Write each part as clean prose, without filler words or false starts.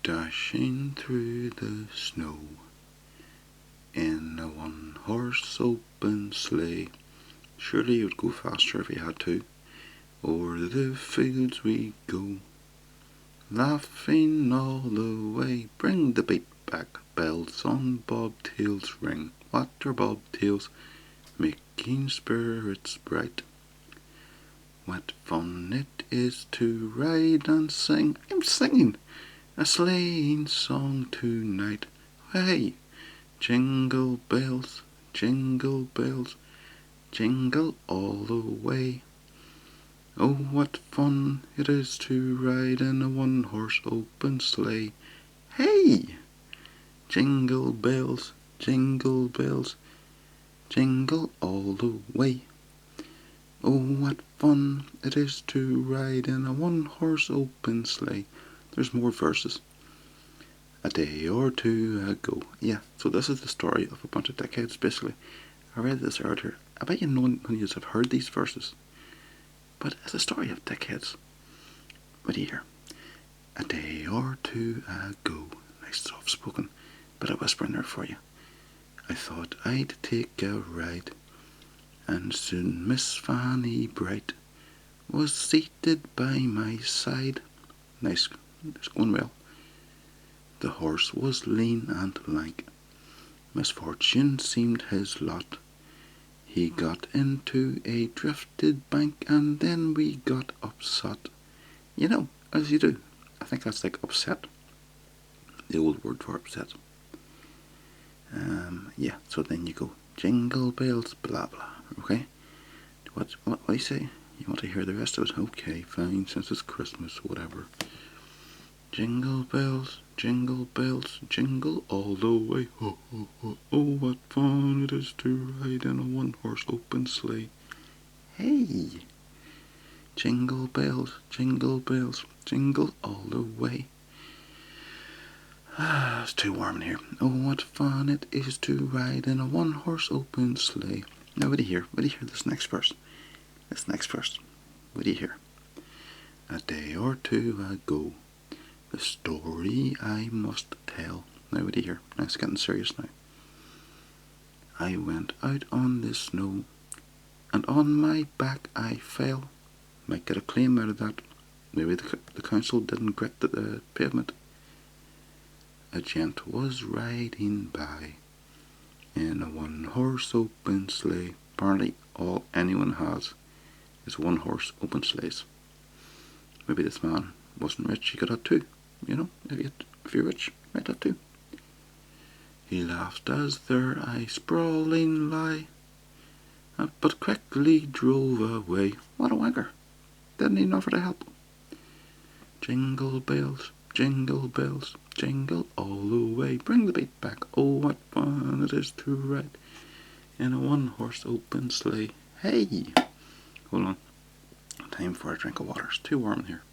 dashing through the snow in a one-horse open sleigh. Surely you would go faster if you had to. O'er the fields we go, laughing all the way. Bring the beat back, bells on bobtails ring. What are bobtails? Making spirits bright. What fun it is to ride and sing. I'm singing a sleighing song tonight. Hey! Jingle bells, jingle bells, jingle all the way. Oh, what fun it is to ride in a one-horse open sleigh. Hey! Jingle bells, jingle bells, jingle all the way. Oh, what fun it is to ride in a one-horse open sleigh. There's more verses. A day or two ago. Yeah, so this is the story of a bunch of dickheads, basically. I read this earlier. I bet you none of you have heard these verses. But it's a story of dickheads. What do you hear? A day or two ago. Nice soft spoken. Bit of whispering there for you. I thought I'd take a ride. And soon Miss Fanny Bright was seated by my side. Nice, it's going well. The horse was lean and lank. Misfortune seemed his lot. He got into a drifted bank and then we got upset. You know, as you do. I think that's like upset. The old word for upset. Yeah, so then you go, jingle bells, blah blah. Okay? What do I say? You want to hear the rest of it? Okay, fine, since it's Christmas, whatever. Jingle bells, jingle all the way. Oh, oh, oh, oh, what fun it is to ride in a one-horse open sleigh. Hey! Jingle bells, jingle all the way. It's too warm in here. Oh, what fun it is to ride in a one-horse open sleigh. Now, what do you hear? What do you hear this next verse? What do you hear? A day or two ago, the story I must tell. Now, what do you hear? Now, it's getting serious now. I went out on the snow, and on my back I fell. Might get a claim out of that. Maybe the council didn't grit the pavement. A gent was riding by in a one-horse open sleigh. Apparently all anyone has is one-horse open sleighs. Maybe this man wasn't rich, he could have two. You know, if you're rich, you might have two. He laughed as their eye sprawling lie, but quickly drove away. What a wanker. Didn't even offer to help. Jingle bells, jingle all the way. Bring the beat back. Oh, what fun it is to ride in a one-horse open sleigh. Hey! Hold on. Time for a drink of water. It's too warm in here.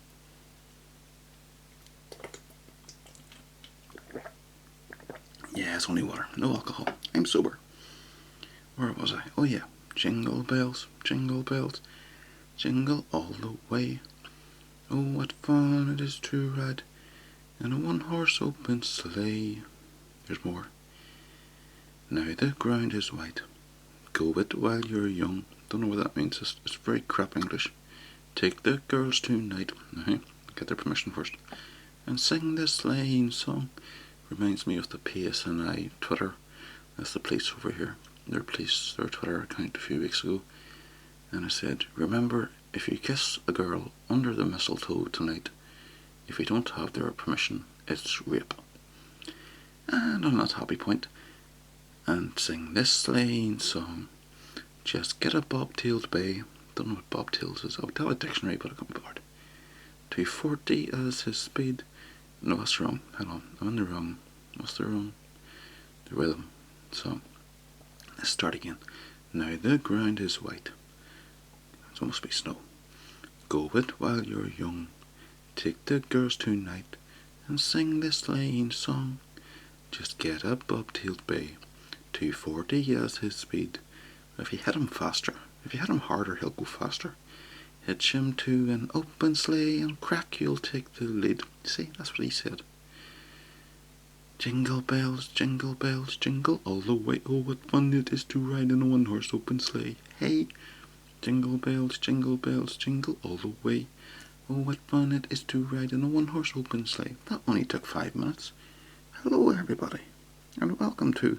Yeah, it's only water. No alcohol. I'm sober. Where was I? Oh yeah. Jingle bells, jingle all the way. Oh, what fun it is to ride in a one-horse open sleigh. There's more. Now the ground is white. Go it while you're young. Don't know what that means. It's very crap English. Take the girls tonight. Get their permission first. And sing this sleighing song. Reminds me of the PSNI Twitter. That's the police over here. Their Twitter account a few weeks ago. And it said, remember, if you kiss a girl under the mistletoe tonight, if you don't have their permission, it's rape. And on that happy point, and sing this sleighing song, just get a bobtailed bay. Don't know what bobtails is. I would tell a dictionary, but I can't be bothered. 240 as his speed. No, that's wrong. Hang on, I'm in the wrong. What's the wrong? The rhythm. So, let's start again. Now the ground is white. It must be snow. Go it while you're young. Take the girls tonight and sing this sleighing song. Just get a bobtailed bay. 240 as his speed. If you hit him faster, if you hit him harder, he'll go faster. Hitch him to an open sleigh and crack, you'll take the lead. See, that's what he said. Jingle bells, jingle all the way. Oh, what fun it is to ride in a one-horse open sleigh. Hey! Jingle bells, jingle all the way. Oh, what fun it is to ride in a one-horse open sleigh. That only took 5 minutes. Hello, everybody, and welcome to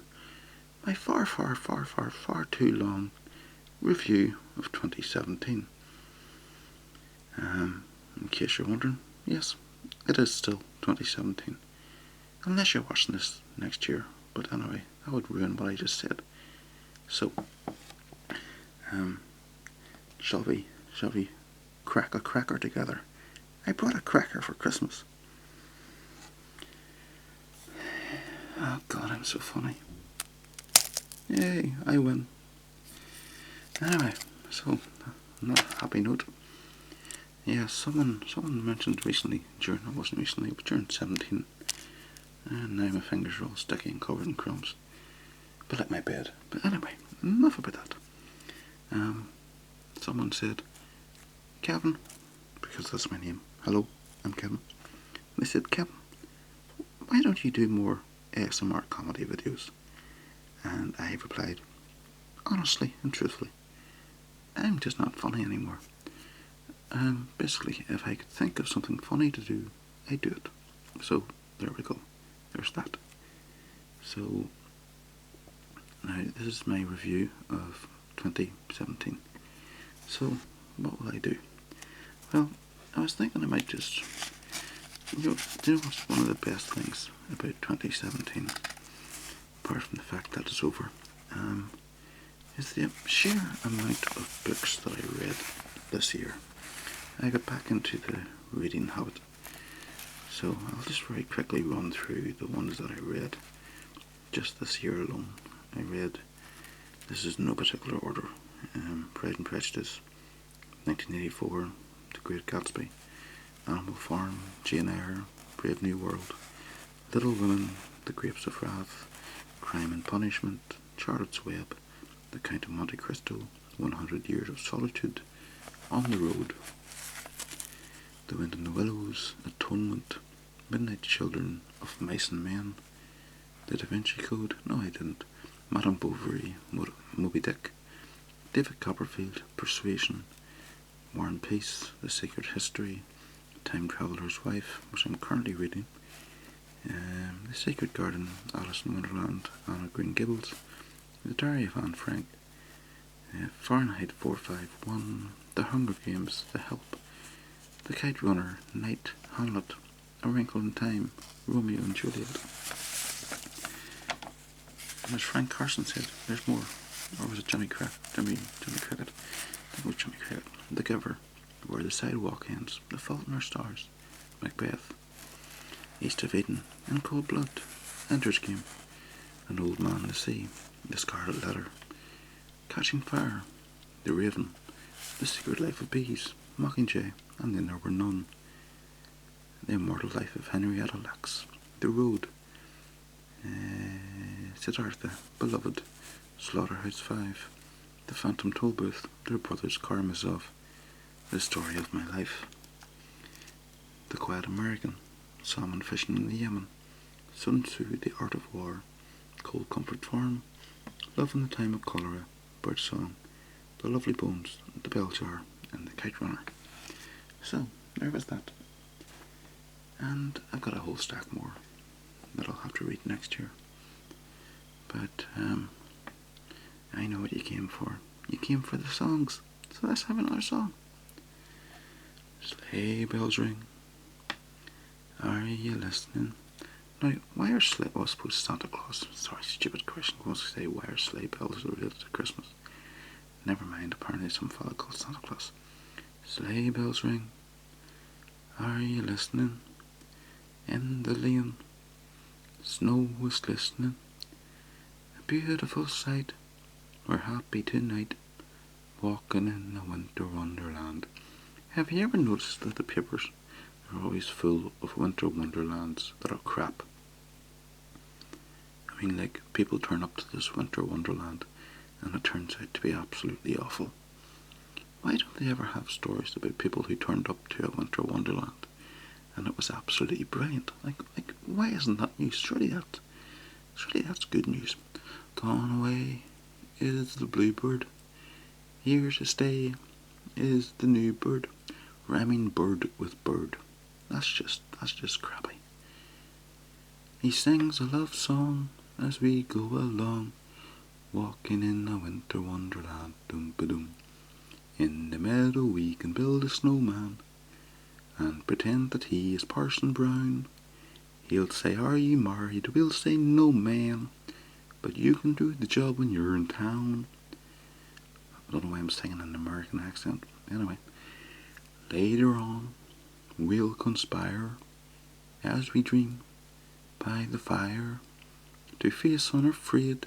my far too long review of 2017. In case you're wondering, yes, it is still 2017. Unless you're watching this next year, but anyway, that would ruin what I just said. So, shall we crack a cracker together? I brought a cracker for Christmas. Oh God, I'm so funny. Yay, I win. Anyway, so, on a happy note. Yeah, someone mentioned recently, it wasn't recently, but during 17, and now my fingers are all sticky and covered in crumbs. But like my bed. But anyway, enough about that. Someone said, Kevin, because that's my name. Hello, I'm Kevin. They said, Kevin, why don't you do more ASMR comedy videos? And I replied, honestly and truthfully, I'm just not funny anymore. Basically, if I could think of something funny to do, I'd do it. So, there we go. There's that. So, now this is my review of 2017. So, what will I do? Well, I was thinking I might just, do you know what's one of the best things about 2017, apart from the fact that it's over, is the sheer amount of books that I read this year. I got back into the reading habit. So I'll just very quickly run through the ones that I read just this year alone. I read, this is no particular order, Pride and Prejudice, 1984, The Great Gatsby, Animal Farm, Jane Eyre, Brave New World, Little Women, The Grapes of Wrath, Crime and Punishment, Charlotte's Web, The Count of Monte Cristo, 100 Years of Solitude, On the Road, The Wind in the Willows, Atonement, Midnight Children of Mice and Men, The Da Vinci Code, no I didn't, Madame Bovary, Moby Dick, David Copperfield, Persuasion, War and Peace, The Secret History, Time Traveller's Wife, which I'm currently reading, The Sacred Garden, Alice in Wonderland, Anna Green Gables, The Diary of Anne Frank, Fahrenheit 451, The Hunger Games, The Help, The Kite Runner, Night, Hamlet, A Wrinkle in Time, Romeo and Juliet. And as Frank Carson said, there's more. Or was it Jimmy Cricket? I think it was Jimmy Cricket. The Giver, Where the Sidewalk Ends, The Fault in Our Stars, Macbeth, East of Eden, In Cold Blood, Ender's Game, An Old Man in the Sea, The Scarlet Letter, Catching Fire, The Raven, The Secret Life of Bees, Mockingjay, and Then There Were None, The Immortal Life of Henrietta Lacks, The Road, Siddhartha, Beloved, Slaughterhouse 5, The Phantom Tollbooth, The Brothers Karamazov, The Story of My Life, The Quiet American, Salmon Fishing in the Yemen, Sun Tzu, The Art of War, Cold Comfort Farm, Love in the Time of Cholera, Birdsong, The Lovely Bones, The Bell Jar, and The Kite Runner. So, there was that. And I've got a whole stack more that I'll have to read next year. But, I know what you came for. You came for the songs. So let's have another song. Sleigh bells ring. Are you listening? Now, why are sleigh... Oh, I suppose Santa Claus. Sorry, stupid question. I was going to say, why are sleigh bells related to Christmas? Never mind, apparently some fella called Santa Claus. Sleigh bells ring. Are you listening? In the lane, snow is glistening. A beautiful sight. We're happy tonight, walking in a winter wonderland. Have you ever noticed that the papers are always full of winter wonderlands that are crap? I mean, like, people turn up to this winter wonderland and it turns out to be absolutely awful. Why don't they ever have stories about people who turned up to a winter wonderland and it was absolutely brilliant? Like Why isn't that news? Surely that's good news. Gone away is the bluebird. Here to stay is the new bird. Rhyming bird with bird. That's just crappy. He sings a love song as we go along, walking in a winter wonderland. Doom-ba-doom. In the meadow we can build a snowman and pretend that he is Parson Brown. He'll say, "Are you married?" We'll say, "No, man, but you can do the job when you're in town." I don't know why I'm singing in an American accent. Anyway, later on we'll conspire as we dream by the fire to face unafraid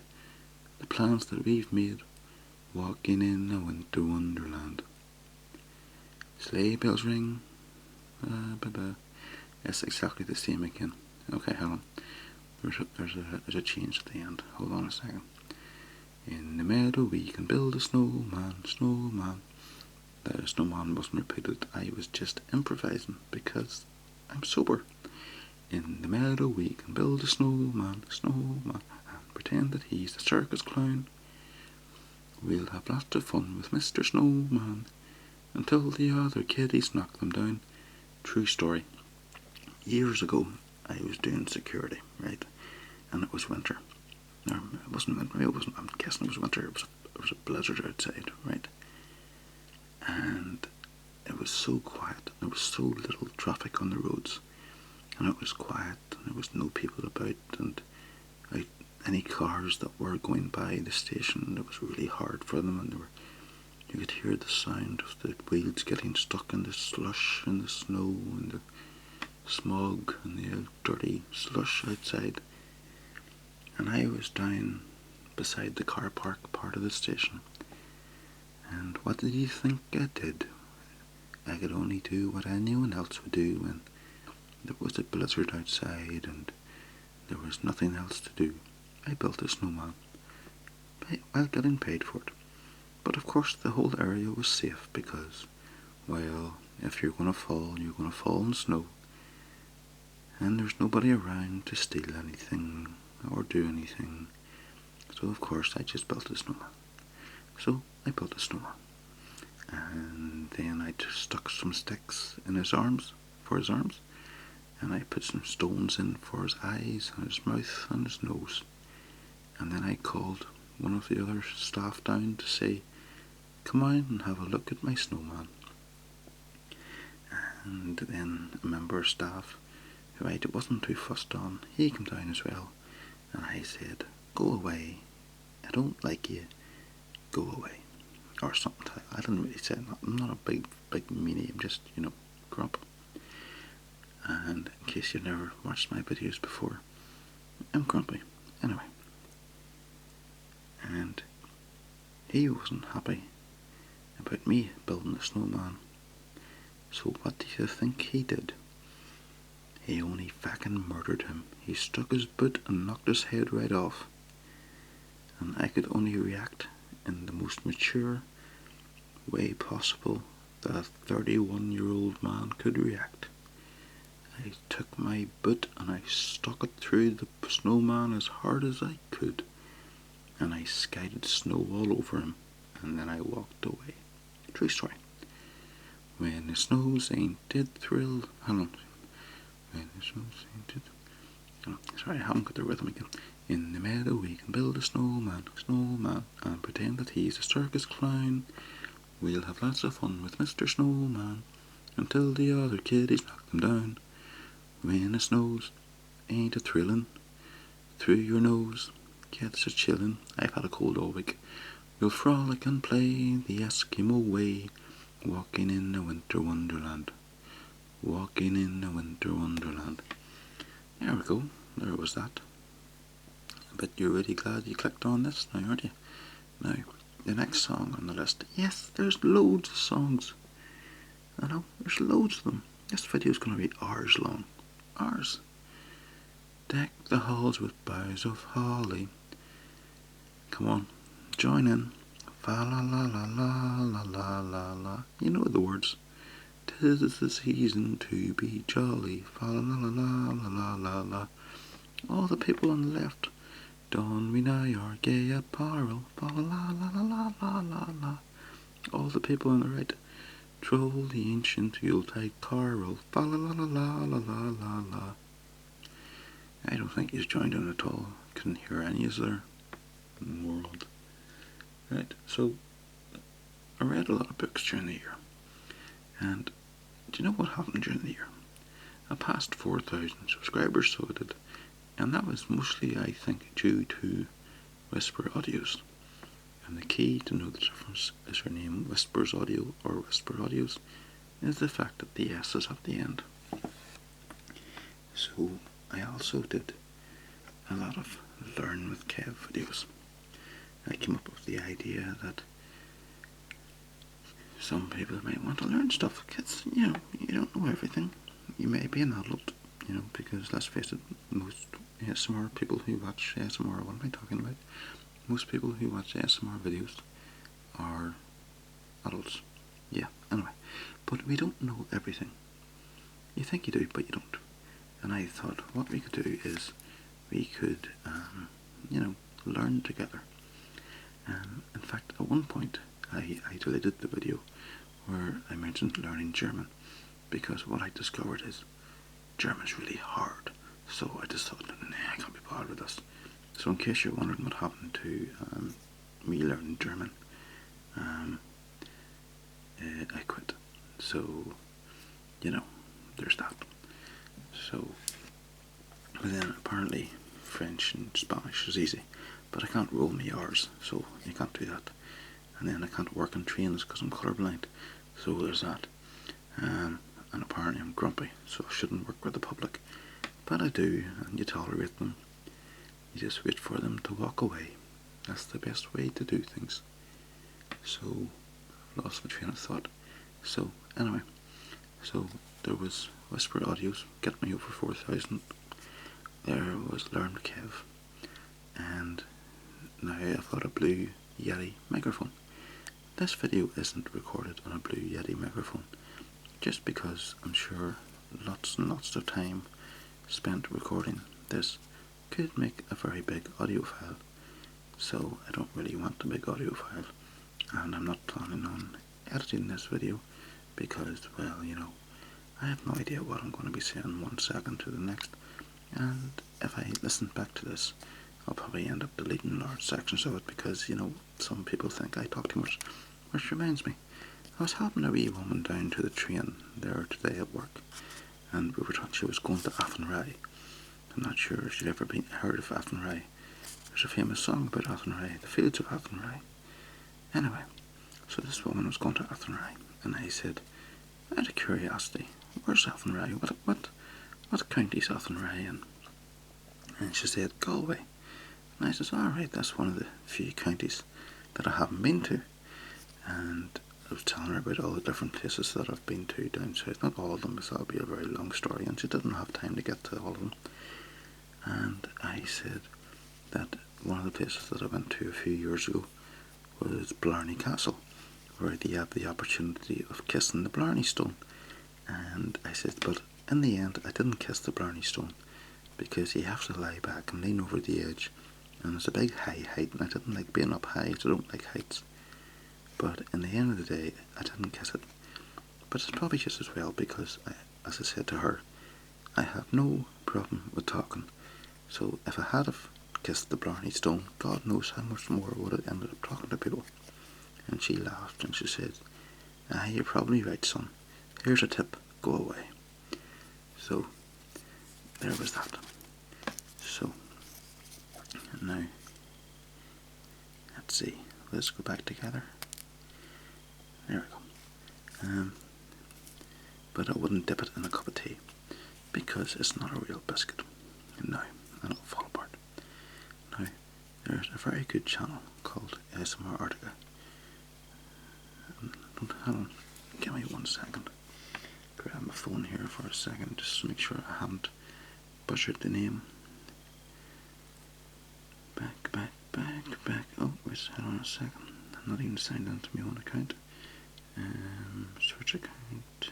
the plans that we've made, walking in a winter wonderland. Sleigh bells ring. It's exactly the same again. Okay, hold on. There's a change at the end. Hold on a second. In the meadow we can build a snowman, snowman. The snowman wasn't repeated. I was just improvising because I'm sober. In the meadow we can build a snowman, snowman, and pretend that he's the circus clown. We'll have lots of fun with Mr. Snowman until the other kiddies knock them down. True story. Years ago, I was doing security, right? And it was winter. No, it wasn't winter. Maybe it wasn't. I'm guessing it was winter. It was a blizzard outside, right? And it was so quiet. There was so little traffic on the roads, and it was quiet. And there was no people about, and any cars that were going by the station, it was really hard for them, and you could hear the sound of the wheels getting stuck in the slush and the snow and the smog and the dirty slush outside. And I was down beside the car park part of the station. And what did you think I did? I could only do what anyone else would do when there was a blizzard outside and there was nothing else to do. I built a snowman while getting paid for it. But of course the whole area was safe because, well, if you're going to fall, you're going to fall in snow. And there's nobody around to steal anything or do anything. So of course I just built a snowman. So I built a snowman. And then I just stuck some sticks in his arms, for his arms. And I put some stones in for his eyes and his mouth and his nose. And then I called one of the other staff down to say, "Come on and have a look at my snowman." And then a member of staff, who I wasn't too fussed on, he came down as well. And I said, "Go away. I don't like you. Go away." Or something. I didn't really say that. I'm not a big meanie. I'm just, grump. And in case you've never watched my videos before, I'm grumpy. Anyway. And he wasn't happy about me building a snowman. So what do you think he did? He only fucking murdered him. He struck his boot and knocked his head right off. And I could only react in the most mature way possible that a 31-year-old man could react. I took my boot and I stuck it through the snowman as hard as I could, and I skied snow all over him, and then I walked away. True story. When the snows ain't did thrill. Hang on. When the snows ain't did. Oh, sorry, I haven't got the rhythm again. In the meadow we can build a snowman, and pretend that he's a circus clown. We'll have lots of fun with Mr. Snowman until the other kiddies knock them down. When the snows ain't a thrillin' through your nose, gets a chillin'. I've had a cold all week. We'll frolic and play the Eskimo way, walking in a winter wonderland. Walking in a winter wonderland. There we go. There was that. But you're really glad you clicked on this now, aren't you? Now, the next song on the list. Yes, there's loads of songs. I know, there's loads of them. This video's going to be hours long. Hours. Deck the halls with boughs of holly. Come on, join in. Fa la la la la la la la la. You know the words. 'tis the season to be jolly, fa la la la la la la la. All the people on the left, don we now our gay apparel, fa la la la la la la la. All the people on the right, troll the ancient Yuletide carol, fa la la la la la la la la. I don't think he's joined in at all. Couldn't hear any of there in the world. Right, so I read a lot of books during the year, and do you know what happened during the year? I passed 4,000 subscribers, so I did, and that was mostly, I think, due to Whisper Audios. And the key to know the difference is her name Whispers Audio or Whisper Audios is the fact that the S is at the end. So I also did a lot of Learn with Kev videos. I came up with the idea that some people might want to learn stuff. Kids, you don't know everything. You may be an adult, because let's face it, most ASMR people who watch ASMR, what am I talking about? Most people who watch ASMR videos are adults. Yeah, anyway. But we don't know everything. You think you do, but you don't. And I thought what we could do is we could, learn together. In fact, at one point I deleted the video where I mentioned learning German, because what I discovered is German's really hard. So I just thought, nah, I can't be bothered with this. So in case you're wondering what happened to me learning German, I quit. So, there's that. So, but then apparently French and Spanish is easy, but I can't roll my R's, so you can't do that. And then I can't work on trains because I'm colourblind, so there's that. And apparently I'm grumpy, so I shouldn't work with the public. But I do, and you tolerate them. You just wait for them to walk away. That's the best way to do things. So, I've lost my train of thought. So, anyway, there was Whisper Audios, get me over 4,000. There was Learn Kev, and now I've got a Blue Yeti microphone. This video isn't recorded on a Blue Yeti microphone, just because I'm sure lots and lots of time spent recording this could make a very big audio file, so I don't really want a big audio file, and I'm not planning on editing this video because, well, I have no idea what I'm going to be saying 1 second to the next, and if I listen back to this I'll probably end up deleting large sections of it because, some people think I talk too much. Which reminds me, I was helping a wee woman down to the train there today at work, and we were told she was going to Athenry. I'm not sure if you've ever heard of Athenry. There's a famous song about Athenry, the fields of Athenry. Anyway, so this woman was going to Athenry, and I said, out of curiosity, where's Athenry? What county's Athenry in? And she said, Galway. And I said, alright, that's one of the few counties that I haven't been to. And I was telling her about all the different places that I've been to down south. Not all of them, because that would be a very long story, and she didn't have time to get to all of them. And I said that one of the places that I went to a few years ago was Blarney Castle, where they have the opportunity of kissing the Blarney Stone. And I said, but in the end I didn't kiss the Blarney Stone, because you have to lie back and lean over the edge, and it's a big high height, and I didn't like being up high, so I don't like heights. But in the end of the day, I didn't kiss it. But it's probably just as well, because, as I said to her, I have no problem with talking. So if I had have kissed the Blarney Stone, God knows how much more I would have ended up talking to people. And she laughed and she said, you're probably right, son. Here's a tip, go away. So, there was that. So, now, let's see, let's go back together. There we go. But I wouldn't dip it in a cup of tea, because it's not a real biscuit. No, and it'll fall apart. Now, there's a very good channel called ASMRctica. Hang on, give me 1 second. Grab my phone here for a second, just to make sure I haven't butchered the name. Back. Oh, wait, hang on a second. I'm not even signed into my own account. Search account.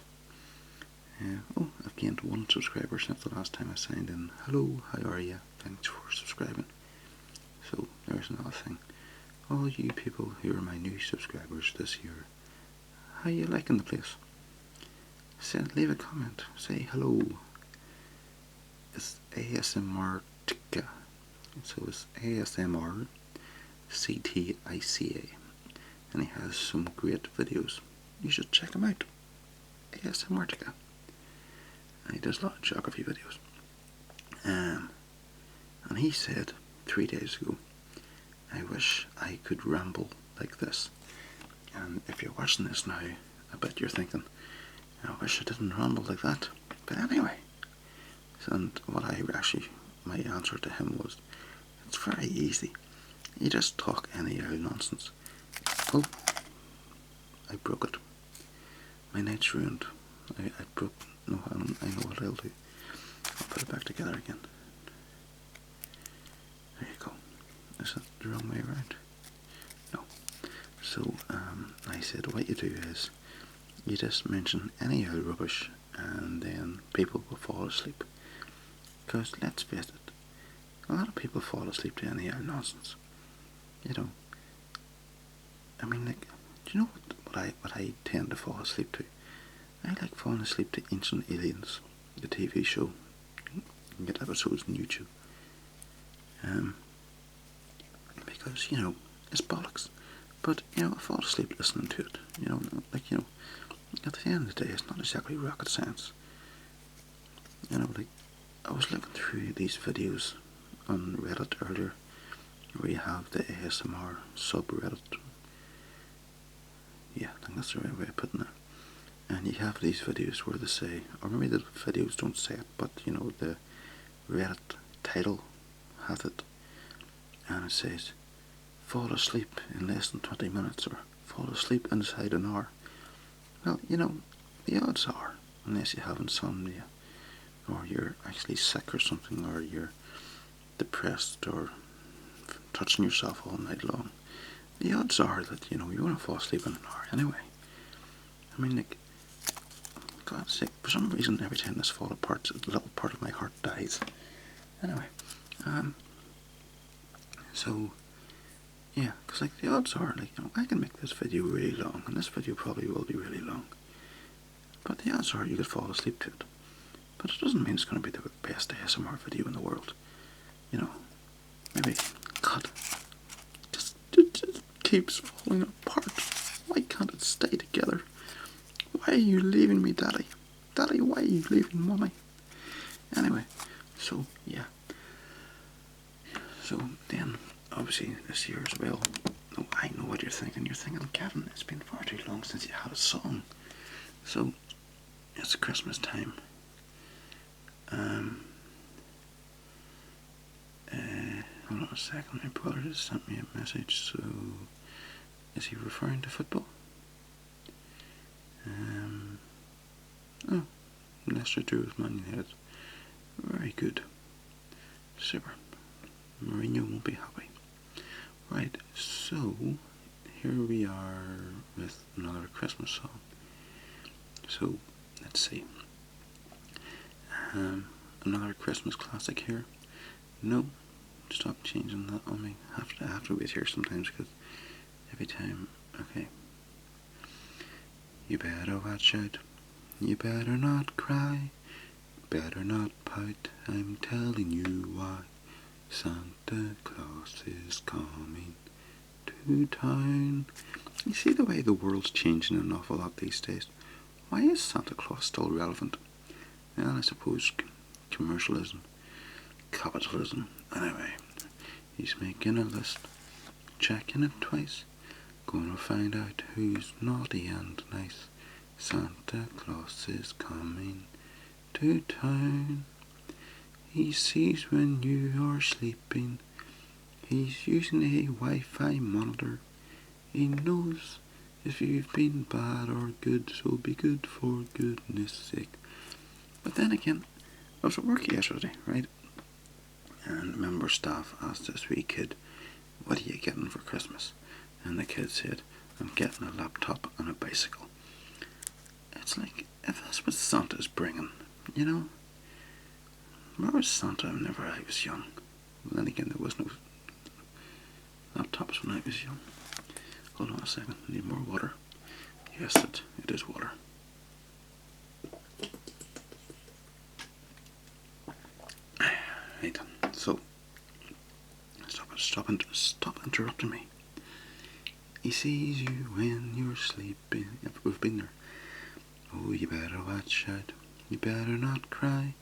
Oh, I've gained 1 subscriber since the last time I signed in. Hello, how are you? Thanks for subscribing. So, there's another thing. All you people who are my new subscribers this year, how you liking the place? Leave a comment. Say hello. It's ASMRctica. So it's ASMRctica. And he has some great videos. You should check him out. ASMRctica. And he does a lot of geography videos. And he said 3 days ago, I wish I could ramble like this. And if you're watching this now, I bet you're thinking, I wish I didn't ramble like that. But anyway, and my answer to him was, it's very easy. You just talk any old nonsense. Oh, I broke it. My night's ruined. I broke. No, I know what I'll do. I'll put it back together again. There you go. Is that the wrong way around? No. So, I said what you do is, you just mention any old rubbish and then people will fall asleep. Because, let's face it, a lot of people fall asleep to any old nonsense. You know. I mean, like, do you know what I tend to fall asleep to? I like falling asleep to Ancient Aliens, the TV show. You can get episodes on YouTube. Because, it's bollocks. But, I fall asleep listening to it. At the end of the day, it's not exactly rocket science. I was looking through these videos on Reddit earlier, where you have the ASMR subreddit. Yeah, I think that's the right way of putting it. And you have these videos where they say, or maybe the videos don't say it, but the Reddit title has it, and it says, fall asleep in less than 20 minutes, or fall asleep inside an hour. Well, the odds are, unless you have insomnia, or you're actually sick or something, or you're depressed, or touching yourself all night long, the odds are that, you're going to fall asleep in an hour anyway. I mean, like, God's sake, for some reason, every time this falls apart, a little part of my heart dies. Anyway, so, yeah, because, like, the odds are, like, I can make this video really long, and this video probably will be really long, but the odds are you could fall asleep to it. But it doesn't mean it's going to be the best ASMR video in the world. Maybe, God, just keeps falling apart. Why can't it stay together? Why are you leaving me, Daddy? Daddy, why are you leaving Mommy? Anyway, so, yeah. So, then, obviously, this year as well, I know what you're thinking. You're thinking, Kevin, it's been far too long since you had a song. So, it's Christmas time. Hold on a second, my brother just sent me a message, so is he referring to football? Oh, Leicester drew with Man United. Very good. Super. Mourinho won't be happy. Right, so here we are with another Christmas song. So, let's see. Another Christmas classic here. No, stop changing that on me. I have to wait here sometimes because every time. Okay. You better watch out. You better not cry. Better not pout. I'm telling you why. Santa Claus is coming to town. You see the way the world's changing an awful lot these days. Why is Santa Claus still relevant? Well, I suppose commercialism, capitalism. Anyway, he's making a list, checking it twice, gonna find out who's naughty and nice. Santa Claus is coming to town. He sees when you are sleeping. He's using a Wi-Fi monitor. He knows if you've been bad or good, so be good for goodness sake. But then again, I was at work yesterday, right? And a member of staff asked this wee kid, what are you getting for Christmas? And the kid said, I'm getting a laptop and a bicycle. It's like, if that's what Santa's bringing, you know, where was Santa whenever I was young? Well, then again, there was no laptops when I was young. Hold on a second, I need more water. Yes, it is water. Right, so stop interrupting me. He sees you when you're sleeping. We've been there. Oh, you better watch out. You better not cry.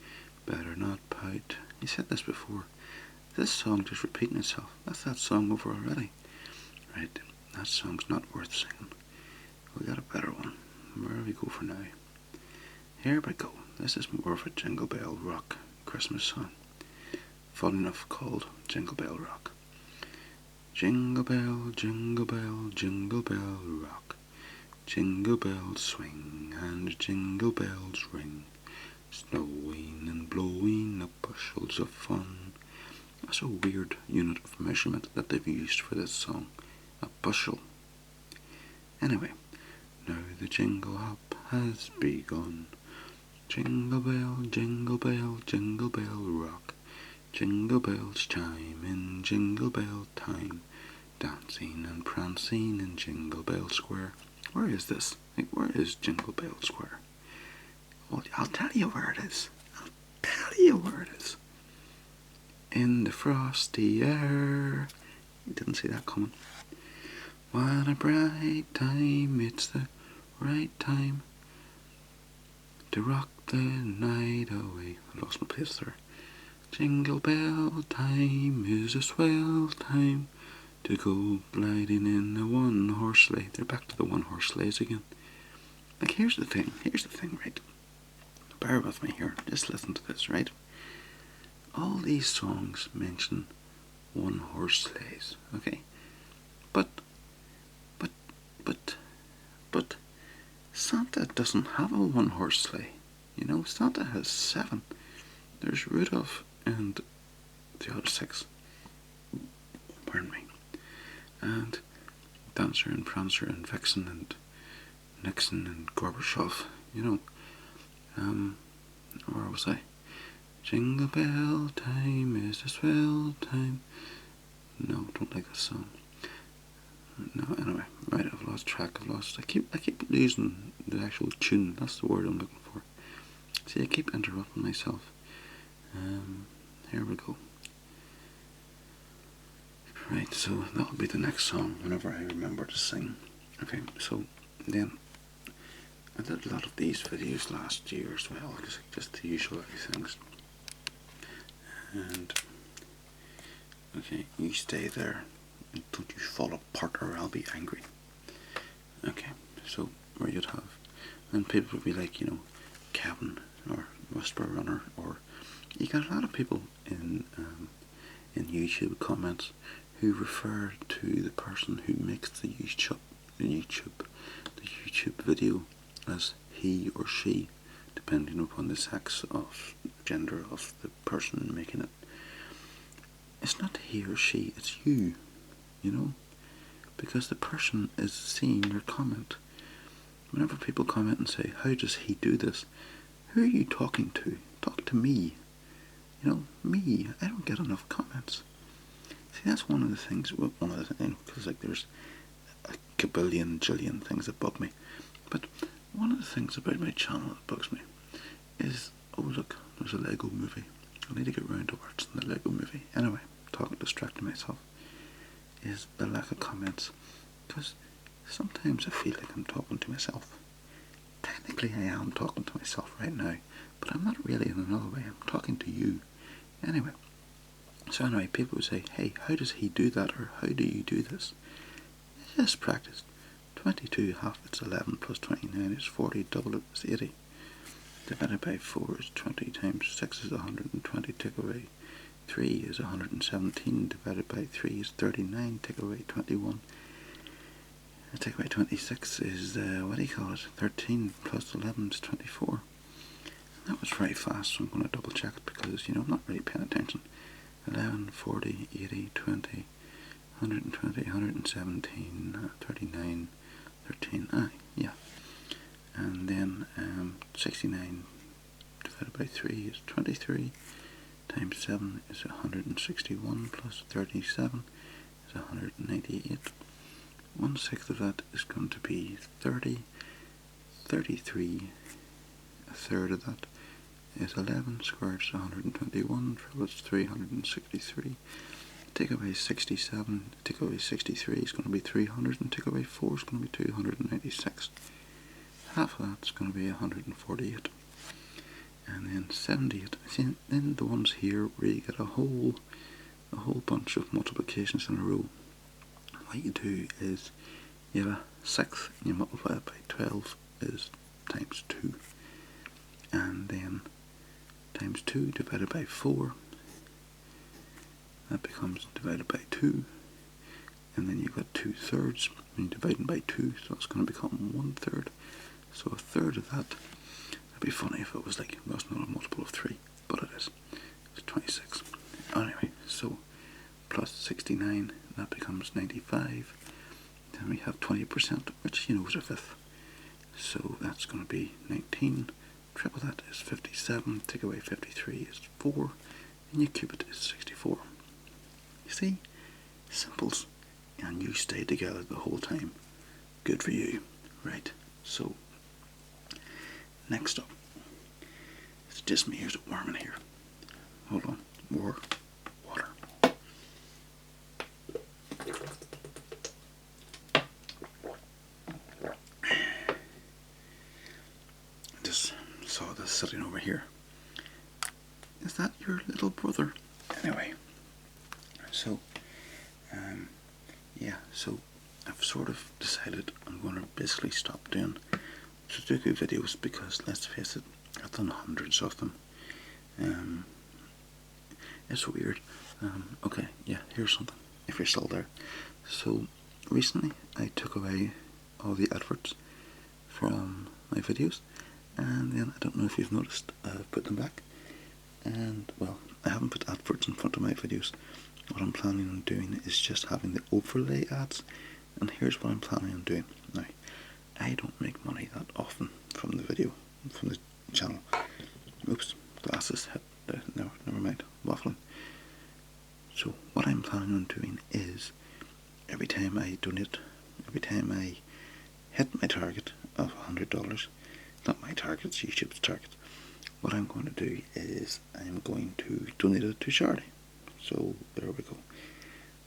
Better not pout. You said this before. This song just repeating itself. That's that song over already. Right, that song's not worth singing. We got a better one. Where do we go for now? Here we go. This is more of a Jingle Bell Rock Christmas song. Fun enough called Jingle Bell Rock. Jingle bell, jingle bell, jingle bell rock. Jingle bells swing and jingle bells ring. Snowing and blowing up bushels of fun. That's a weird unit of measurement that they've used for this song. A bushel. Anyway, now the jingle hop has begun. Jingle bell, jingle bell, jingle bell rock. Jingle bells chime in Jingle Bell time, dancing and prancing in Jingle Bell Square. Where is this? Like, where is Jingle Bell Square? Well, I'll tell you where it is. In the frosty air. You didn't see that coming. What a bright time, it's the right time to rock the night away. I lost my place there. Jingle bell time is a swell time to go gliding in a one-horse sleigh. They're back to the one-horse sleighs again. Like, here's the thing, right? Bear with me here, just listen to this, right? All these songs mention one-horse sleighs, okay? But Santa doesn't have a one-horse sleigh. You know, Santa has 7. There's Rudolph and the other 6. Pardon me. And Dancer and Prancer and Vixen and Nixon and Gorbachev, you know. Where was I? Jingle bell time is a swell time. No, don't like this song. No, anyway, right, I've lost track, I keep losing the actual tune, that's the word I'm looking for. See, I keep interrupting myself. Here we go. Right, so that'll be the next song whenever I remember to sing. Okay, so then I did a lot of these videos last year as well, just the usual things. And okay, you stay there and don't you fall apart or I'll be angry. Okay, so where you'd have, and people would be like, you know, Kevin or Whisper Runner, or you got a lot of people in YouTube comments who refer to the person who makes the YouTube video as he or she, depending upon the sex of gender of the person making it. It's not he or she, it's you, you know, because the person is seeing your comment. Whenever people comment and say, how does he do this? Who are you talking to? Talk to me. You know, me. I don't get enough comments. See, that's one of the things, because like there's a jillion things that bug me. But one of the things about my channel that bugs me is, oh look, there's a Lego movie. I need to get round to watching the Lego movie. Anyway, distracting myself, is the lack of comments. Because sometimes I feel like I'm talking to myself. Technically I am talking to myself right now, but I'm not really in another way. I'm talking to you. Anyway, so anyway, people would say, hey, how does he do that, or how do you do this? Just practice. 22 half it's 11 plus 29 is 40, double it is 80. Divided by 4 is 20 times 6 is 120, take away 3 is 117, divided by 3 is 39, take away 21. Take away 26 is, 13 plus 11 is 24. That was very fast, so I'm going to double check it because, you know, I'm not really paying attention. 11, 40, 80, 20, 120, 117, 39, 13, yeah. and then 69 divided by 3 is 23, times 7 is 161, plus 37 is 198. 1/6 of that is going to be 30. 33, a third of that is 11, squared is 121, triple is 363. Take away 67, take away 63 is going to be 300, and take away 4 is going to be 296. Half of that is going to be 148. And then 78. See, then the ones here where you get a whole bunch of multiplications in a row. What you do is you have a 6 and you multiply it by 12 is times 2. And then times 2 divided by 4, that becomes divided by 2. And then you've got 2/3 when you're dividing by 2, so it's going to become 1/3. So a third of that. It'd be funny if it was like, well, it's not a multiple of 3, but it is. It's 26. Anyway, so plus 69, that becomes 95. Then we have 20%, which you know is a fifth. So that's going to be 19. Triple that is 57. Take away 53 is 4. And you cube it is 64. You see? Simples. And you stay together the whole time. Good for you. Right. So, next up. It's just me. Here's a worm in here. Hold on. More water. Just saw this sitting over here. Is that your little brother? Anyway. So, yeah, so I've sort of decided I'm going to basically stop doing Sudoku videos because, let's face it, I've done hundreds of them. It's weird. Okay, yeah, here's something, if you're still there. So, recently I took away all the adverts from my videos, and then I don't know if you've noticed, I've put them back. And, well, I haven't put adverts in front of my videos. What I'm planning on doing is just having the overlay ads, and here's what I'm planning on doing. Now, I don't make money that often from the video, from the channel. Oops, glasses hit the, no, never mind, waffling. So what I'm planning on doing is, every time I donate, every time I hit my target of $100, not my target, it's YouTube's target, what I'm going to do is I'm going to donate it to charity. So there we go.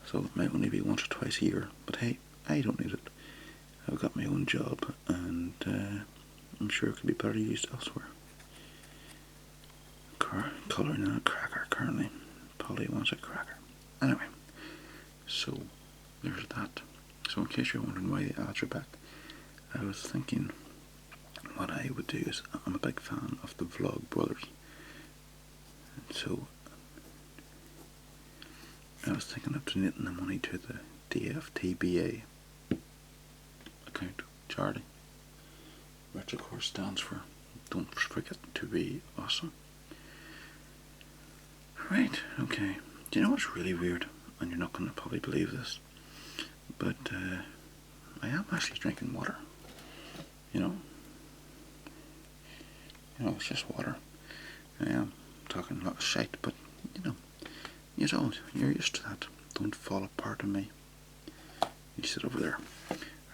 So it might only be once or twice a year, but hey, I don't need it. I've got my own job, and I'm sure it could be better used elsewhere. Colouring in a cracker currently. Polly wants a cracker. Anyway, so there's that. So in case you're wondering why the ads are back, I was thinking what I would do is, I'm a big fan of the Vlog Brothers. And so I was thinking of donating the money to the DFTBA account, charity, which of course stands for Don't Forget to Be Awesome. Right, okay. Do you know what's really weird? And you're not going to probably believe this, but I am actually drinking water. You know, it's just water. I am talking a lot of shite, but you know, you don't. You're used to that. Don't fall apart on me. You sit over there.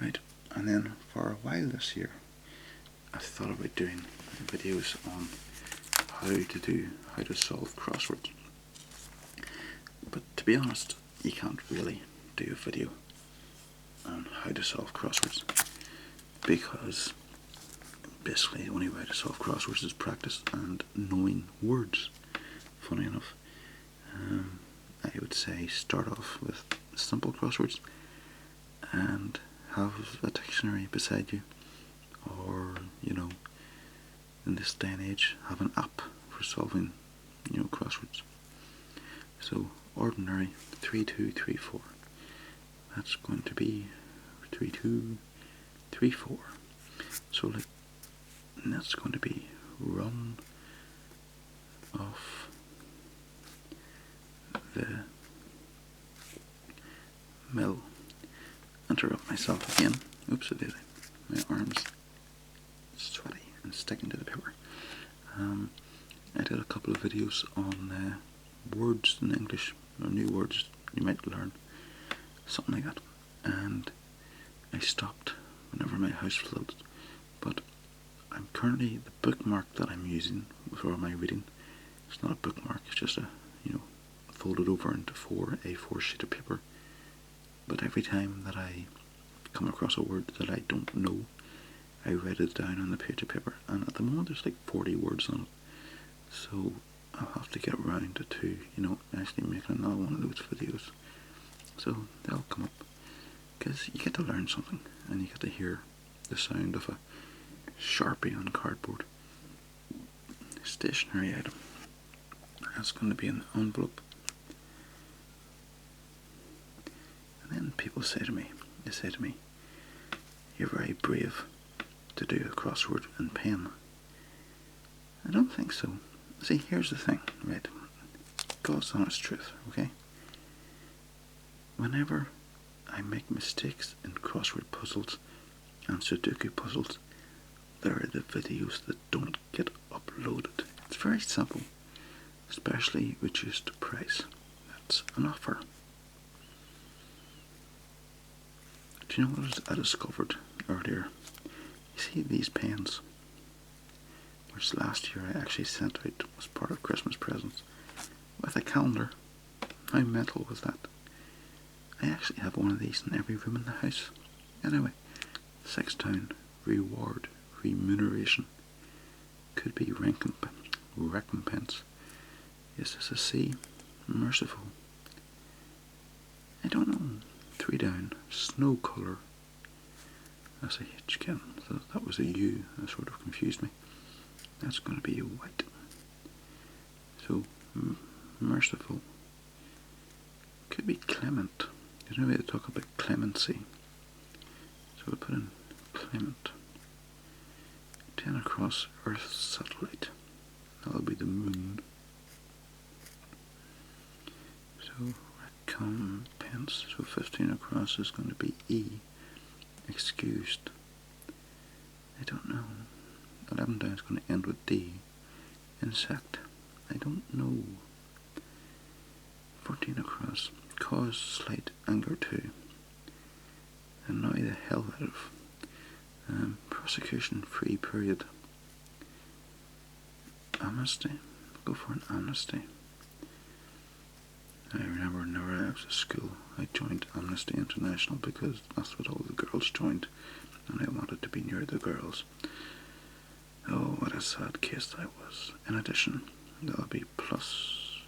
Right, and then for a while this year, I thought about doing videos on how to solve crosswords. But to be honest, you can't really do a video on how to solve crosswords, because basically the only way to solve crosswords is practice and knowing words. Funny enough, I would say start off with simple crosswords and have a dictionary beside you, or in this day and age, have an app for solving crosswords. So ordinary 3 2 3 4, that's going to be 3 2 3 4. So like, that's going to be run off the mill. Interrupt myself again. Oops, I did. My arms and sticking to the paper. I did a couple of videos on words in English, or new words you might learn, something like that, and I stopped whenever my house flooded. But I'm currently, the bookmark that I'm using for my reading, it's not a bookmark, it's just a, folded over into 4 sheet of paper. But every time that I come across a word that I don't know, I write it down on the page of paper, and at the moment there's like 40 words on it. So I'll have to get around to, actually making another one of those videos. So they'll come up, because you get to learn something, and you get to hear the sound of a Sharpie on cardboard. Stationery item. That's going to be an envelope. And then people say to me, you're very brave to do a crossword and pen. I don't think so. See, here's the thing, right? God's honest truth, okay? Whenever I make mistakes in crossword puzzles and Sudoku puzzles, there are the videos that don't get uploaded. It's very simple, especially reduced price. That's an offer. Do you know what I discovered earlier? You see these pens, which last year I actually sent out as part of Christmas presents, with a calendar. How mental was that? I actually have one of these in every room in the house. Anyway, £6 reward, remuneration. Could be recompense. Is this a C? Merciful. I don't know. 3 down. Snow colour. That's a H again. So that was a U. That sort of confused me. That's going to be a white. So, merciful. Could be clement. There's no way to talk about clemency. So we'll put in clement. 10 across Earth's satellite. That'll be the moon. So recompense. So 15 across is going to be E. Excused. I don't know. 11 down is going to end with D. Insect. I don't know. 14 across. Cause slight anger to. Annoy the hell out of. Prosecution free period. Amnesty. Go for an amnesty. I remember whenever I was at school, I joined Amnesty International because that's what all the girls joined, and I wanted to be near the girls. Oh, what a sad case that was. In addition, that'll be plus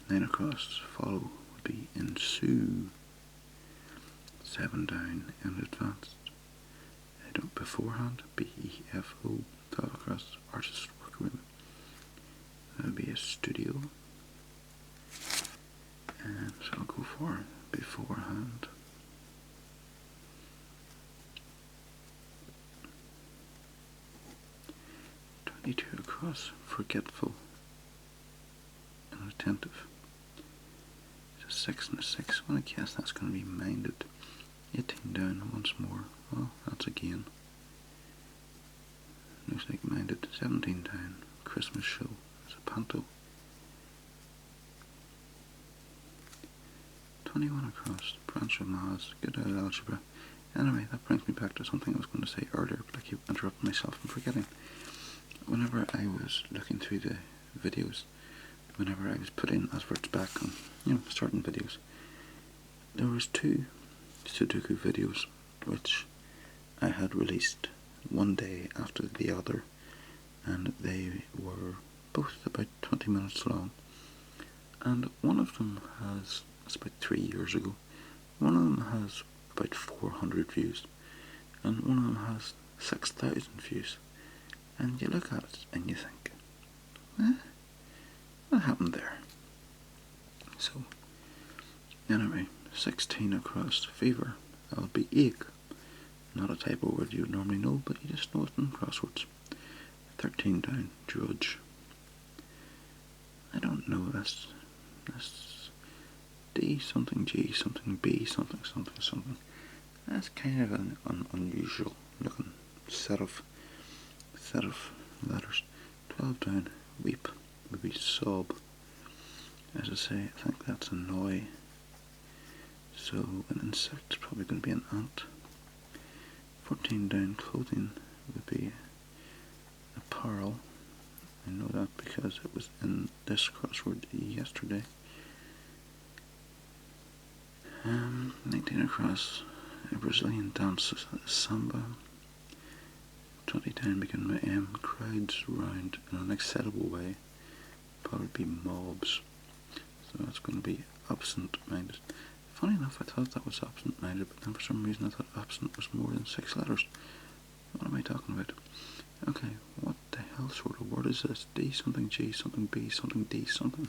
9 across. Follow would be ensue. 7 down in advanced. I don't beforehand. BEFO. 12 across. Artist workroom. That would be a studio. And so I'll go for beforehand. Across, forgetful and attentive. So 6 and a 6. Well, I guess that's going to be minded. 18 down once more. Well, that's again. Looks like minded. 17 down. Christmas show. It's a panto. 21 across. Branch of Mars. Good old algebra. Anyway, that brings me back to something I was going to say earlier, but I keep interrupting myself and forgetting. Whenever I was looking through the videos, whenever I was putting adverts back on, starting videos, there was 2 Sudoku videos which I had released one day after the other, and they were both about 20 minutes long, and one of them has, it's about 3 years ago, one of them has about 400 views, and one of them has 6,000 views. And you look at it and you think, what happened there? So, anyway, 16 across fever. That'll be ache. Not a type of word you would normally know, but you just know it in crosswords. 13 down, drudge. I don't know, that's D something, G something, B something, something, something. That's kind of an unusual looking set of set of letters. 12 down, weep, would be sob. As I say, I think that's annoy. So an insect is probably going to be an ant. 14 down, clothing would be apparel. I know that because it was in this crossword yesterday. 19 across, a Brazilian dance, samba. 20 down, begin with M, crowds round in an acceptable way, probably be mobs. So that's going to be absent-minded. Funny enough, I thought that was absent-minded, but then for some reason I thought absent was more than 6 letters. What am I talking about? Okay, what the hell sort of word is this? D something, G something, B something, D something.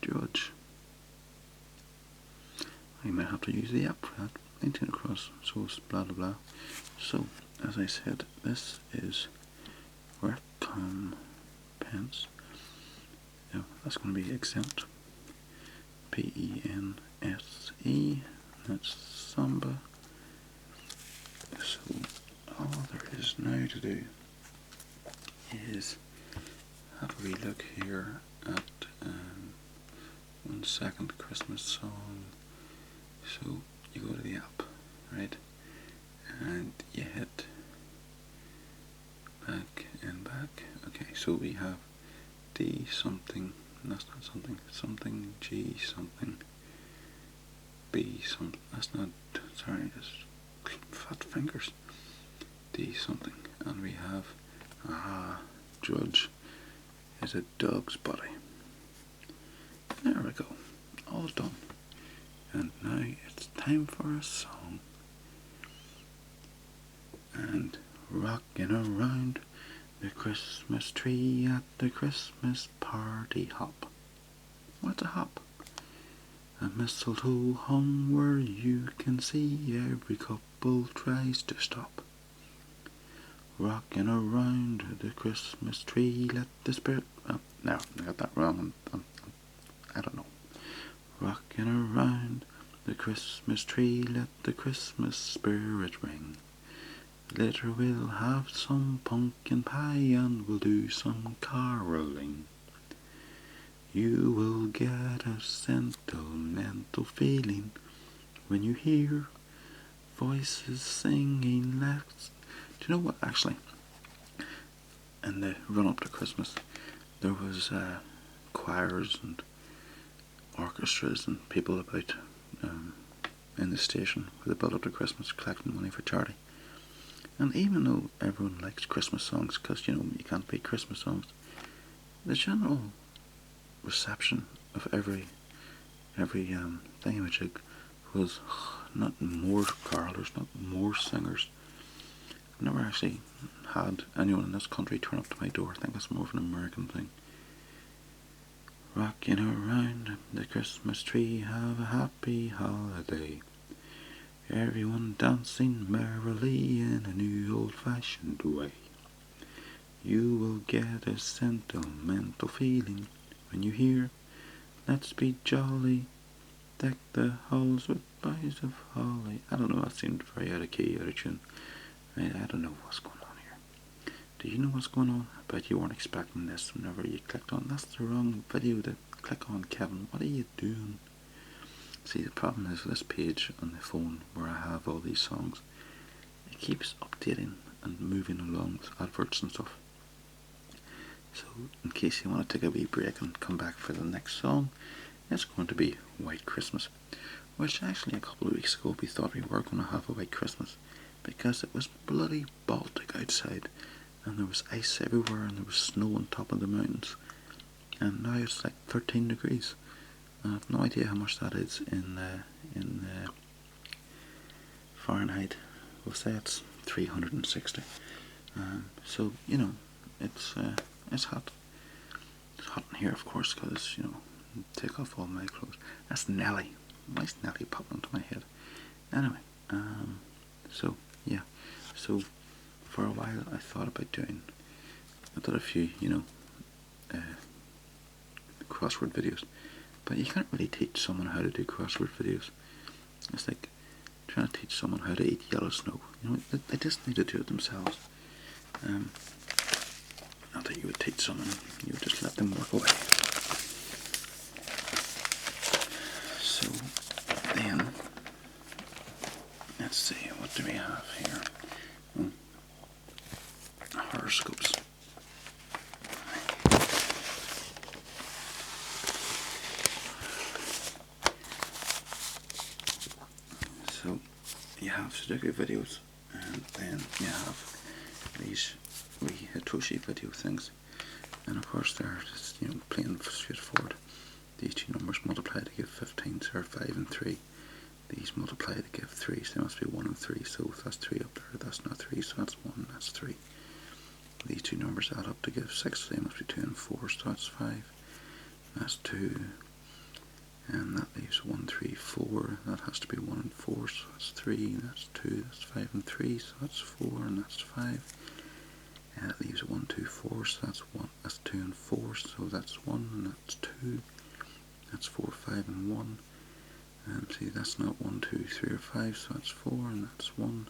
Judge. I might have to use the app for that. 19 across, so it's blah blah blah. So, as I said, this is recompense. Yeah, that's going to be exempt. P-E-N-S-E. That's samba. So, all there is now to do is have a wee look here at 1 second Christmas song. So you go to the app, right, and you hit back and back. Okay, so we have D something, that's not something, something, G something, B something, that's not, sorry, just fat fingers. D something, and we have judge is a dog's body. There we go, all done. And now it's time for a song. And rocking around the Christmas tree at the Christmas party hop. What's a hop? A mistletoe hung where you can see every couple tries to stop. Rocking around the Christmas tree, let the spirit... Oh, no, I got that wrong. I don't know. Rocking around the Christmas tree, let the Christmas spirit ring. Later we'll have some pumpkin pie and we'll do some caroling. You will get a sentimental feeling when you hear voices singing. Let's... Do you know what, actually? In the run-up to Christmas, there was choirs and orchestras and people about in the station for the build up to Christmas collecting money for charity. And even though everyone likes Christmas songs, because you know you can't beat Christmas songs, the general reception of every thingamajig was not more carolers, not more singers. I've never actually had anyone in this country turn up to my door. I think that's more of an American thing. Rocking around the Christmas tree, have a happy holiday. Everyone dancing merrily in a new old-fashioned way. You will get a sentimental feeling when you hear, let's be jolly, deck the halls with boughs of holly. I don't know, that seemed very out of key, out of tune. I don't know what's going on here. Do you know what's going on? I bet you weren't expecting this whenever you clicked on. That's the wrong video to click on, Kevin. What are you doing? See, the problem is with this page on the phone where I have all these songs, it keeps updating and moving along with adverts and stuff. So, in case you want to take a wee break and come back for the next song, it's going to be White Christmas, which actually a couple of weeks ago we thought we were going to have a White Christmas because it was bloody Baltic outside and there was ice everywhere and there was snow on top of the mountains, and now it's like 13 degrees. I have no idea how much that is in Fahrenheit. We'll say it's 360. So you know, it's hot. It's hot in here, of course, because you know, take off all my clothes. That's Nelly. Why is Nelly popping into my head? Anyway, so yeah, so for a while I thought about doing. I did a few, you know, crossword videos. But you can't really teach someone how to do crossword videos. It's like trying to teach someone how to eat yellow snow. You know, they just need to do it themselves. Not that you would teach someone, you would just let them work away. So then, let's see, what do we have here? Horoscopes. So you have Sudoku videos, and then you have these wee Hitoshi video things, and of course they're just, you know, plain straightforward. These two numbers multiply to give 15, so they're 5 and 3. These multiply to give 3, so they must be 1 and 3, so if that's 3 up there, that's not 3, so that's 1, that's 3. These two numbers add up to give 6, so they must be 2 and 4, so that's 5. That's 2, and that leaves 1, 3, 4, that has to be 1 and 4, so that's 3, that's 2, that's 5 and 3, so that's 4, and that's 5. And it leaves 1, 2, 4, so that's 1, that's 2 and 4, so that's 1, and that's 2, that's 4, 5 and 1. See, that's not 1, 2, 3 or 5, so that's 4, and that's 1.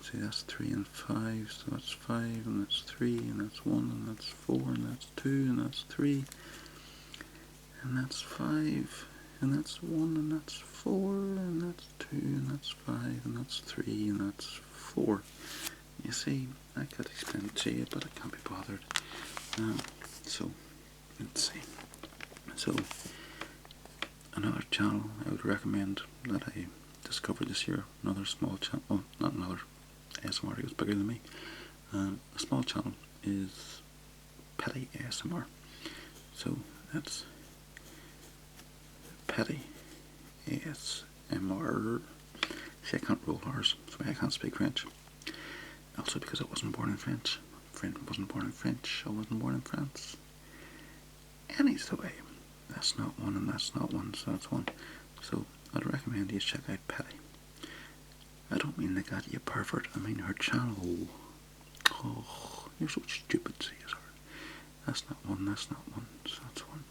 See, that's 3 and 5, so that's 5, and that's 3, and that's 1, and that's 4, and that's 2, and that's 3, and that's 5, and that's 1, and that's 4, and that's 2, and that's 5, and that's 3, and that's 4. You see, I could explain it to you, but I can't be bothered. So, let's see. So, another channel I would recommend that I discovered this year, another small channel, oh, not another, ASMR is bigger than me. A small channel is Petty ASMR. So that's Petty ASMR. See, I can't roll R's, so I can't speak French. Also because I wasn't born in French. Wasn't born in French, I wasn't born in France. Anyway, that's not 1 and that's not 1, so that's 1. So I'd recommend you check out Petty. I don't mean like that, you pervert. I mean her channel. Oh, you're so stupid, Caesar. That's not 1, that's not 1, so that's 1.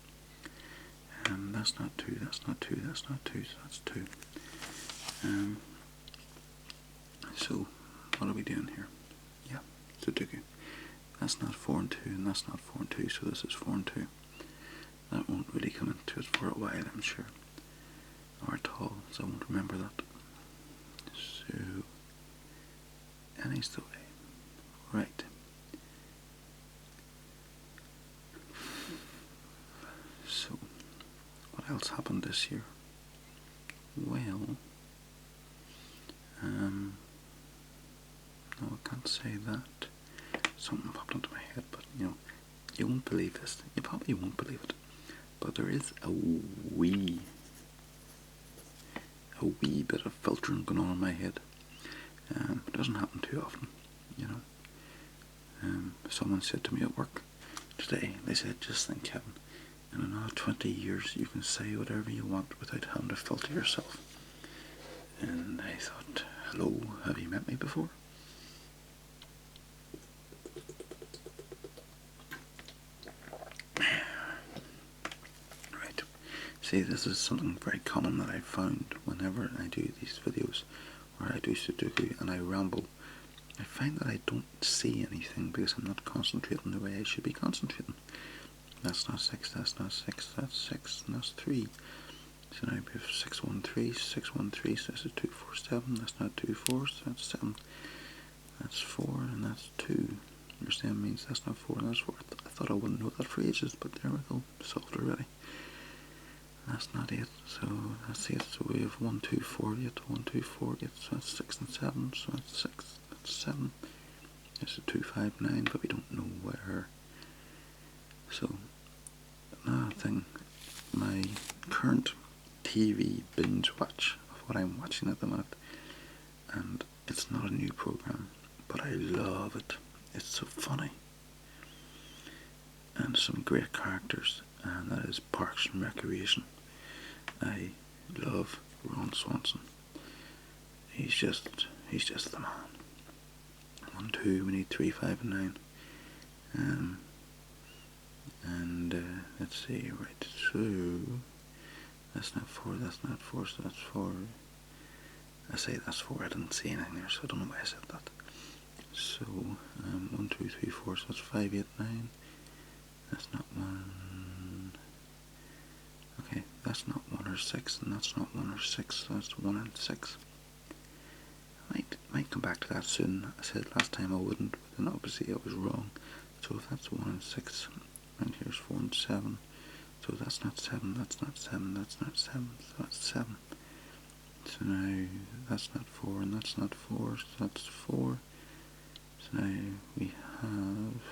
And that's not 2, that's not 2, that's not 2, so that's 2. So, what are we doing here? Yeah, Sudoku. That's not 4 and 2, and that's not 4 and 2, so this is 4 and 2. That won't really come into it for a while, I'm sure. Or at all, so I won't remember that. So, anyway, right. So, what else happened this year? Well, no, I can't say that. Something popped into my head, but you know, you won't believe this. You probably won't believe it. But there is a wee bit of filtering going on in my head. It doesn't happen too often, you know. Someone said to me at work today, they said, just think, Kevin, in another 20 years you can say whatever you want without having to filter yourself. And I thought, hello, have you met me before? Right. See, this is something very common that I found whenever I do these videos, where I do Sudoku and I ramble. I find that I don't see anything because I'm not concentrating the way I should be concentrating. That's not 6, that's not 6, that's 6, and that's 3. So now we have 6, 1, 3, 6, 1, 3, so that's a 2, 4, 7, that's not 2, 4, so that's 7. That's 4, and that's 2. Understand means that's not 4, and that's 4. I thought I wouldn't know that for ages, but there we go, solved already. That's not 8, so that's 8, so we have 1, 2, 4, 8, 1, 2, 4, 8, so that's 6 and 7, so that's 6, that's 7. It's a 2, 5, 9, but we don't know where. So, another thing, my current TV binge watch of what I'm watching at the minute, and it's not a new program, but I love it. It's so funny, and some great characters, and that is Parks and Recreation. I love Ron Swanson. He's just the man. 1, 2, we need 3, 5, and 9. Let's see, right, so that's not 4, that's not 4, so that's 4. I say that's 4, I didn't see anything there, so I don't know why I said that. So 1, 2, 3, 4. So that's 5, 8, 9. That's not 1. Okay, that's not 1 or 6, and that's not 1 or 6. So that's 1 and 6. Might come back to that soon. I said last time I wouldn't, but then obviously I was wrong. So if that's 1 and 6, and here's 4 and 7. So that's not 7, that's not 7, that's not 7, so that's 7. So now that's not 4, and that's not 4, so that's 4. So now we have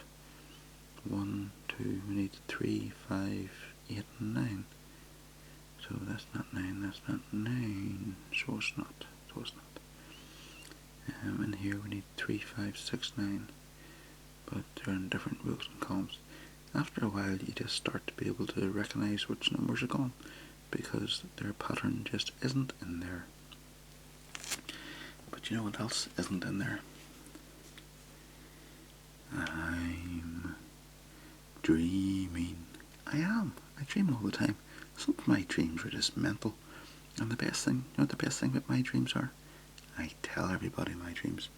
1, 2, we need 3, 5, 8, and 9. So that's not 9, that's not 9, so it's not. And here we need 3, 5, 6, 9, but they're in different rows and columns. After a while you just start to be able to recognise which numbers are gone, because their pattern just isn't in there. But you know what else isn't in there? I'm dreaming. I am. I dream all the time. Some of my dreams are just mental. And the best thing, you know what the best thing about my dreams are? I tell everybody my dreams.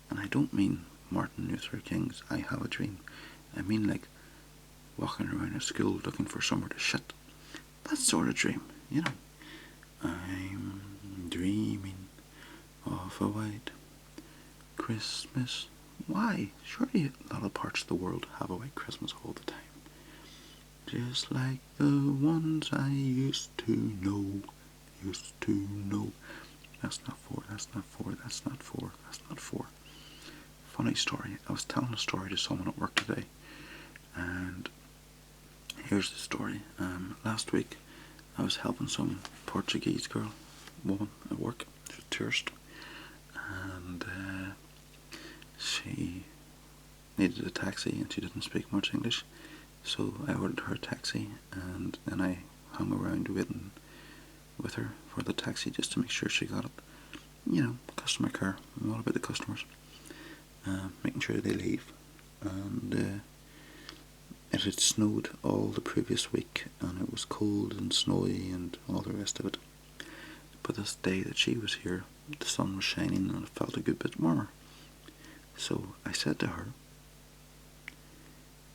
And I don't mean Martin Luther King's I have a dream. I mean like walking around a school looking for somewhere to shit. That sort of dream, you know. I'm dreaming of a white Christmas. Why? Surely a lot of parts of the world have a white Christmas all the time. Just like the ones I used to know. That's not 4, that's not 4, that's not 4, that's not 4. Funny story. I was telling a story to someone at work today, and here's the story. Last week I was helping some Portuguese woman at work. She's a tourist, and she needed a taxi and she didn't speak much English, so I ordered her a taxi, and then I hung around waiting with her for the taxi just to make sure she got it. You know, customer care. I'm all about the customers. Making sure they leave. And it had snowed all the previous week, and it was cold and snowy and all the rest of it. But this day that she was here, the sun was shining and it felt a good bit warmer. So I said to her,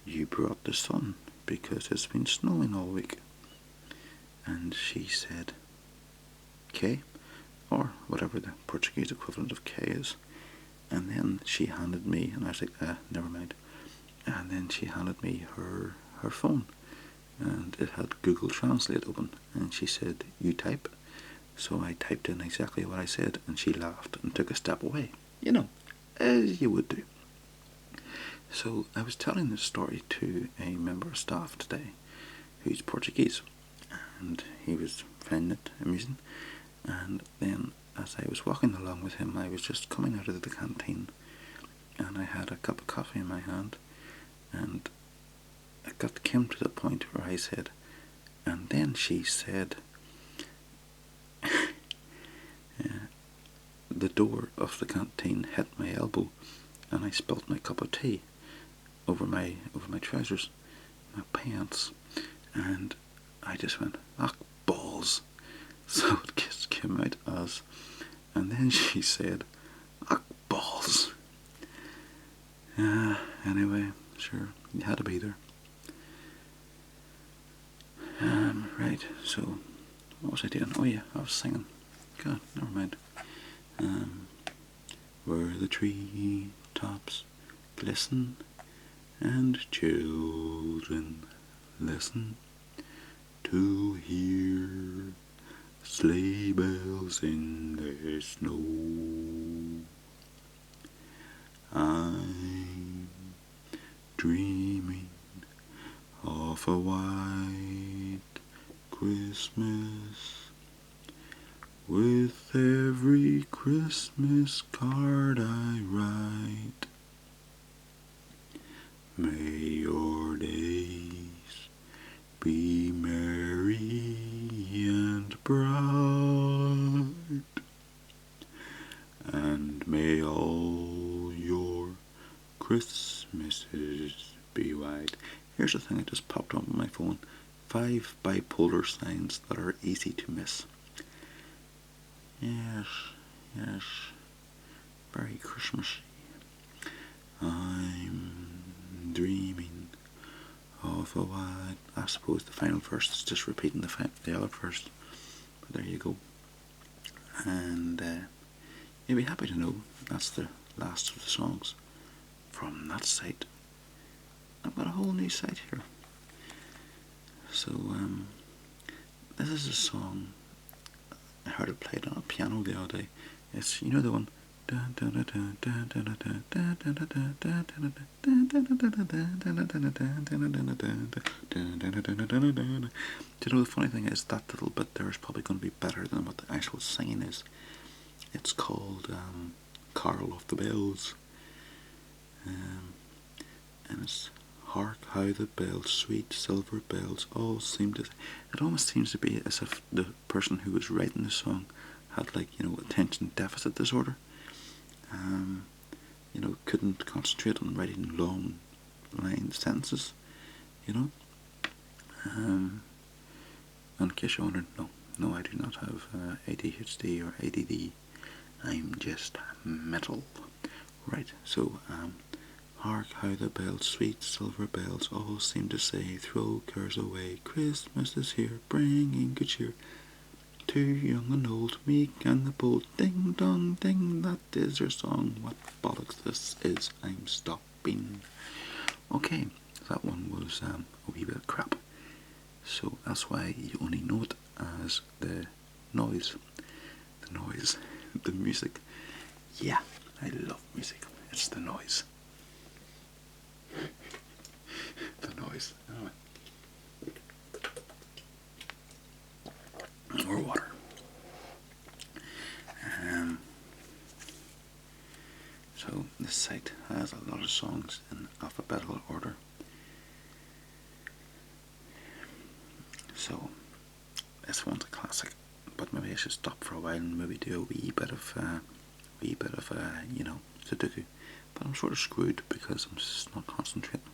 "You brought the sun because it's been snowing all week." And she said, "K," or whatever the Portuguese equivalent of K is. And then she handed me, and I was like, never mind. And then she handed me her phone, and it had Google Translate open, and she said, "You type." So I typed in exactly what I said, and she laughed and took a step away. You know, as you would do. So I was telling this story to a member of staff today who's Portuguese, and he was finding it amusing. And then as I was walking along with him, I was just coming out of the canteen, and I had a cup of coffee in my hand, and it came to the point where I said, and then she said, the door of the canteen hit my elbow, and I spilt my cup of tea over my trousers, my pants, and I just went, "Ah, balls." So it just came out as, and then she said, "Ah, balls." Anyway, sure, you had to be there. Right, so what was I doing? Oh yeah, I was singing. God, never mind. Where the tree tops glisten and children listen to hear sleigh bells in the snow. I'm dreaming of a white Christmas, with every Christmas card I write. May your days be merry and bright, and may all your Christmases be white. Here's the thing that just popped up on my phone. 5 bipolar signs that are easy to miss. Yes, very Christmassy. I'm dreaming of a white. I suppose the final verse is just repeating the other verse. But there you go. And you'll be happy to know that's the last of the songs from that site. I've got a whole new site here. So this is a song I heard it played on a piano the other day. It's, you know, the one. Do you know, the funny thing is that little bit there is probably going to be better than what the actual singing is. It's called Carol of the Bells, and it's hark how the bells, sweet silver bells, all seem to. It almost seems to be as if the person who was writing the song had, like, you know, attention deficit disorder. You know, couldn't concentrate on writing long line sentences. You know. In case you're wondering, no, I do not have ADHD or ADD. I'm just metal. Right. So, hark how the bells, sweet silver bells, all seem to say, throw cares away. Christmas is here, bringing good cheer. To young and old, meek and the bold, ding dong ding, that is your song. What bollocks this is, I'm stopping. Okay, that one was a wee bit of crap. So that's why you only know it as the noise. The noise. The music. Yeah, I love music. It's the noise. The noise. Anyway. Or water. So this site has a lot of songs in alphabetical order. So this one's a classic, but maybe I should stop for a while and maybe do a wee bit of you know, Sudoku. But I'm sort of screwed because I'm just not concentrating.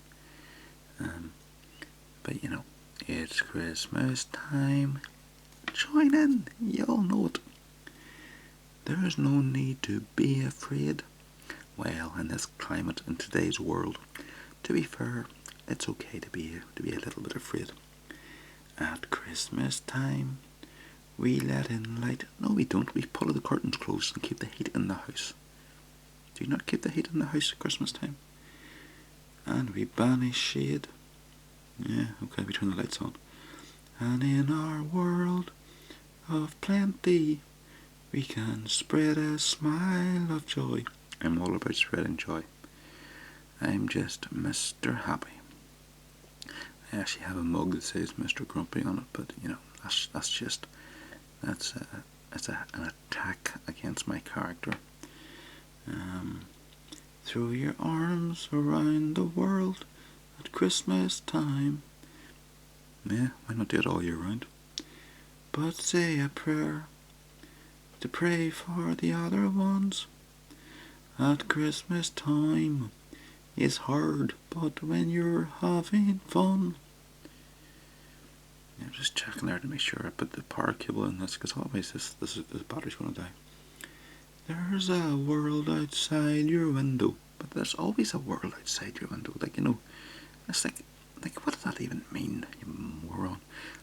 But you know, it's Christmas time. Join in, you all know it. There's no need to be afraid. Well, in this climate, in today's world, to be fair, it's okay to be a little bit afraid. At Christmas time, we let in light. No, we don't. We pull the curtains close and keep the heat in the house. Do you not keep the heat in the house at Christmas time? And we banish shade. Yeah, okay, we turn the lights on. And in our world of plenty, we can spread a smile of joy. I'm all about spreading joy. I'm just Mr. Happy. I actually have a mug that says Mr. Grumpy on it, but you know, that's an attack against my character. Throw your arms around the world at Christmas time. Yeah, why not do it all year round? But say a prayer to pray for the other ones. At Christmas time is hard, but when you're having fun. I'm just checking there to make sure I put the power cable in this, because otherwise this battery's going to die. There's a world outside your window, but there's always a world outside your window. Like, you know, it's like what does that even mean, you moron?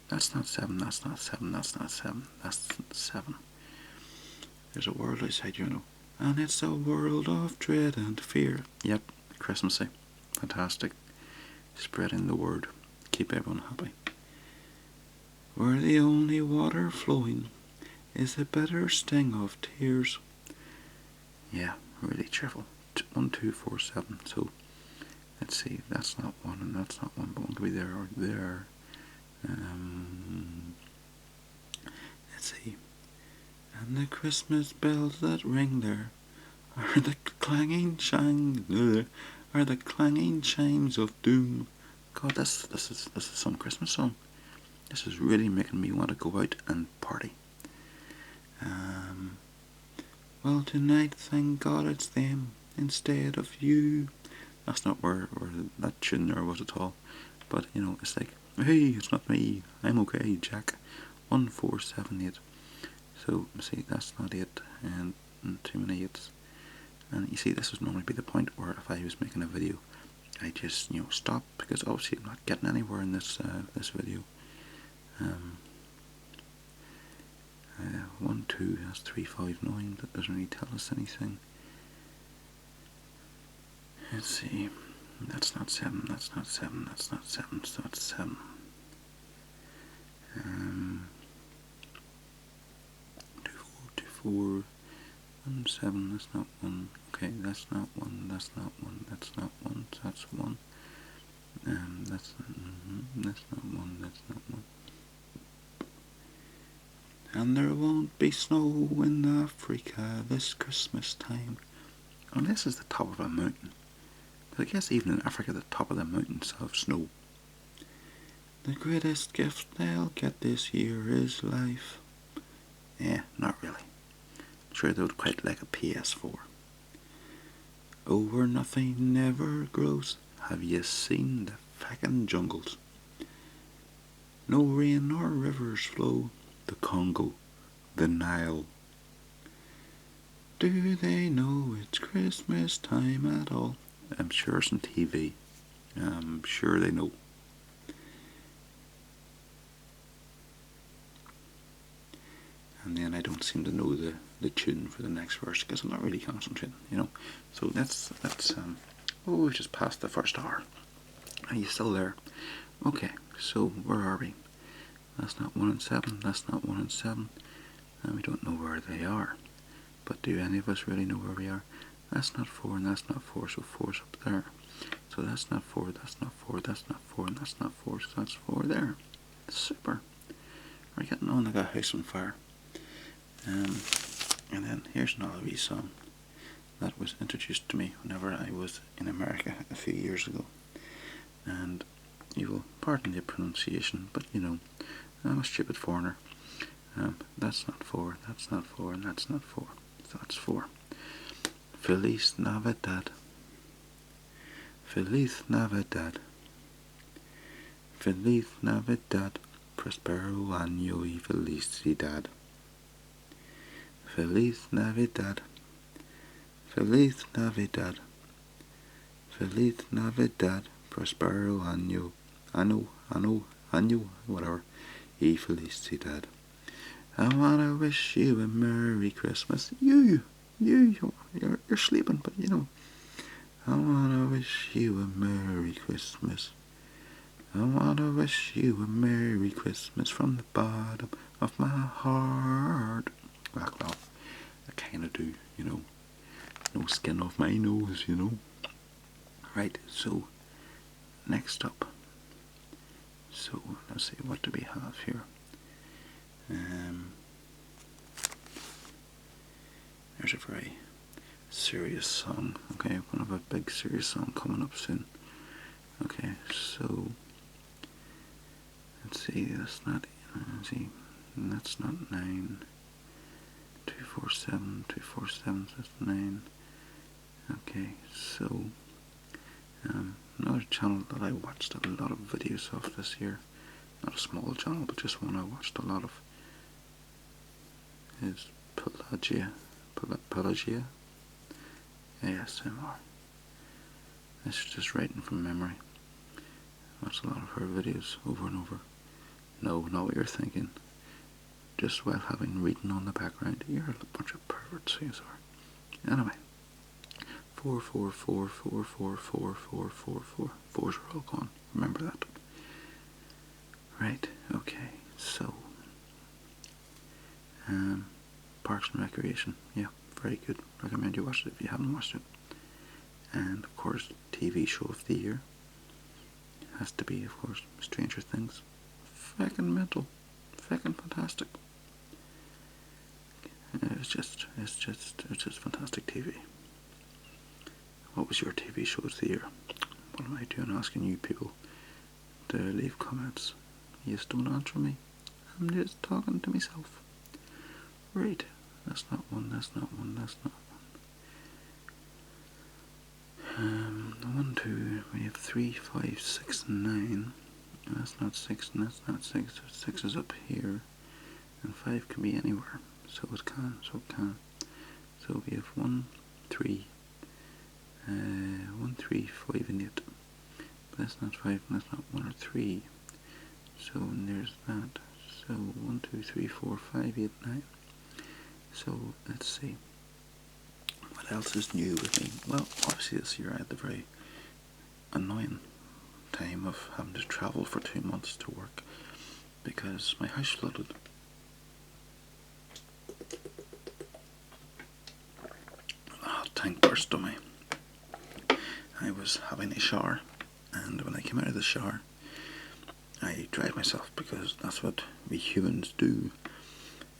That's not 7, that's not 7, that's not 7, that's 7. There's a world outside your window, and it's a world of dread and fear. Yep, Christmassy. Fantastic. Spreading the word. Keep everyone happy. Where the only water flowing is a bitter sting of tears. Yeah, really cheerful. 1, 2, 4, 7. So, let's see. That's not 1 and that's not 1, but one could be there or there. Let's see. And the Christmas bells that ring there are the clanging chimes of doom. God, this is some Christmas song. This is really making me want to go out and party. Well, tonight, thank God it's them instead of you. That's not where that tune there was at all. But, you know, it's like, hey, it's not me. I'm okay, Jack. 1, 4, 7, 8. So, see, that's not 8, and too many 8s. And you see, this would normally be the point where if I was making a video, I just, stop, because obviously I'm not getting anywhere in this this video. 1, 2, that's 3, 5, 9. That doesn't really tell us anything. Let's see. That's not 7. That's not 7. That's not 7. So it's 7. 2, 4, 2, 4. 1, 7. That's not 1. Okay, that's not 1. That's not 1. That's not 1. So that's 1. That's not 1. That's not 1. And there won't be snow in Africa this Christmas time. And this is the top of a mountain. But I guess even in Africa, the top of the mountains have snow. The greatest gift they'll get this year is life. Yeah, not really. I'm sure they would quite like a PS4. Oh, where nothing never grows. Have you seen the feckin' jungles? No rain nor rivers flow. The Congo, the Nile. Do they know it's Christmas time at all? I'm sure it's on TV. I'm sure they know. And then I don't seem to know the tune for the next verse because I'm not really concentrating, So that's we've just passed the first hour. Are you still there? Okay, so where are we? That's not 1 and 7, that's not 1 and 7, and we don't know where they are. But do any of us really know where we are? That's not 4 and that's not 4, so 4's up there. So that's not 4, that's not 4, that's not 4, and that's not 4, so that's 4 there. Super. We're getting on like a house on fire. And then here's another wee song that was introduced to me whenever I was in America a few years ago. And you will pardon the pronunciation, but I'm a stupid foreigner. That's not 4, that's not 4, and that's not 4. So that's 4. Feliz Navidad. Feliz Navidad. Feliz Navidad. Prospero año y felicidad. Feliz Navidad. Feliz Navidad. Feliz Navidad. Prospero año. Año, whatever. Y felicidad. I wanna wish you a Merry Christmas. You're sleeping, but I wanna wish you a Merry Christmas. I wanna wish you a Merry Christmas from the bottom of my heart. Well, I kinda do, No skin off my nose, Right, so, next up. So, let's see, what do we have here? There's a very serious song. Okay, we're gonna have a big serious song coming up soon. Okay, so let's see. That's not. That's not 9. 247. 247. That's 9. Okay, so another channel that I watched a lot of videos of this year. Not a small channel, but just one I watched a lot of. Is Pelagia ASMR. This is just writing from memory. Watch a lot of her videos over and over. No, not what you're thinking. Just while having reading on the background. You're a bunch of perverts, you are. Anyway. 4, 4, 4, 4, 4, 4, 4, 4, 4. 4's are all gone. Remember that. Right, okay, so Parks and Recreation, yeah, very good. Recommend you watch it if you haven't watched it. And of course, TV show of the year has to be, of course, Stranger Things. Feckin' mental, feckin' fantastic. It's just fantastic TV. What was your TV show of the year? What am I doing asking you people to leave comments? You just don't answer me. I'm just talking to myself. Right. That's not 1, that's not 1, that's not 1. 1, 2, we have 3, 5, 6, 9. That's not 6, and that's not 6. So 6 is up here. And 5 can be anywhere. So it can. So we have 1, 3, 1, 3, 5 and 8. But that's not 5, and that's not 1 or 3. So there's that. So 1, 2, 3, 4, 5, 8, 9. So let's see. What else is new with me? Well, obviously this year I had the very annoying time of having to travel for 2 months to work because my house flooded. The hot tank burst on me. I was having a shower, and when I came out of the shower, I dried myself because that's what we humans do.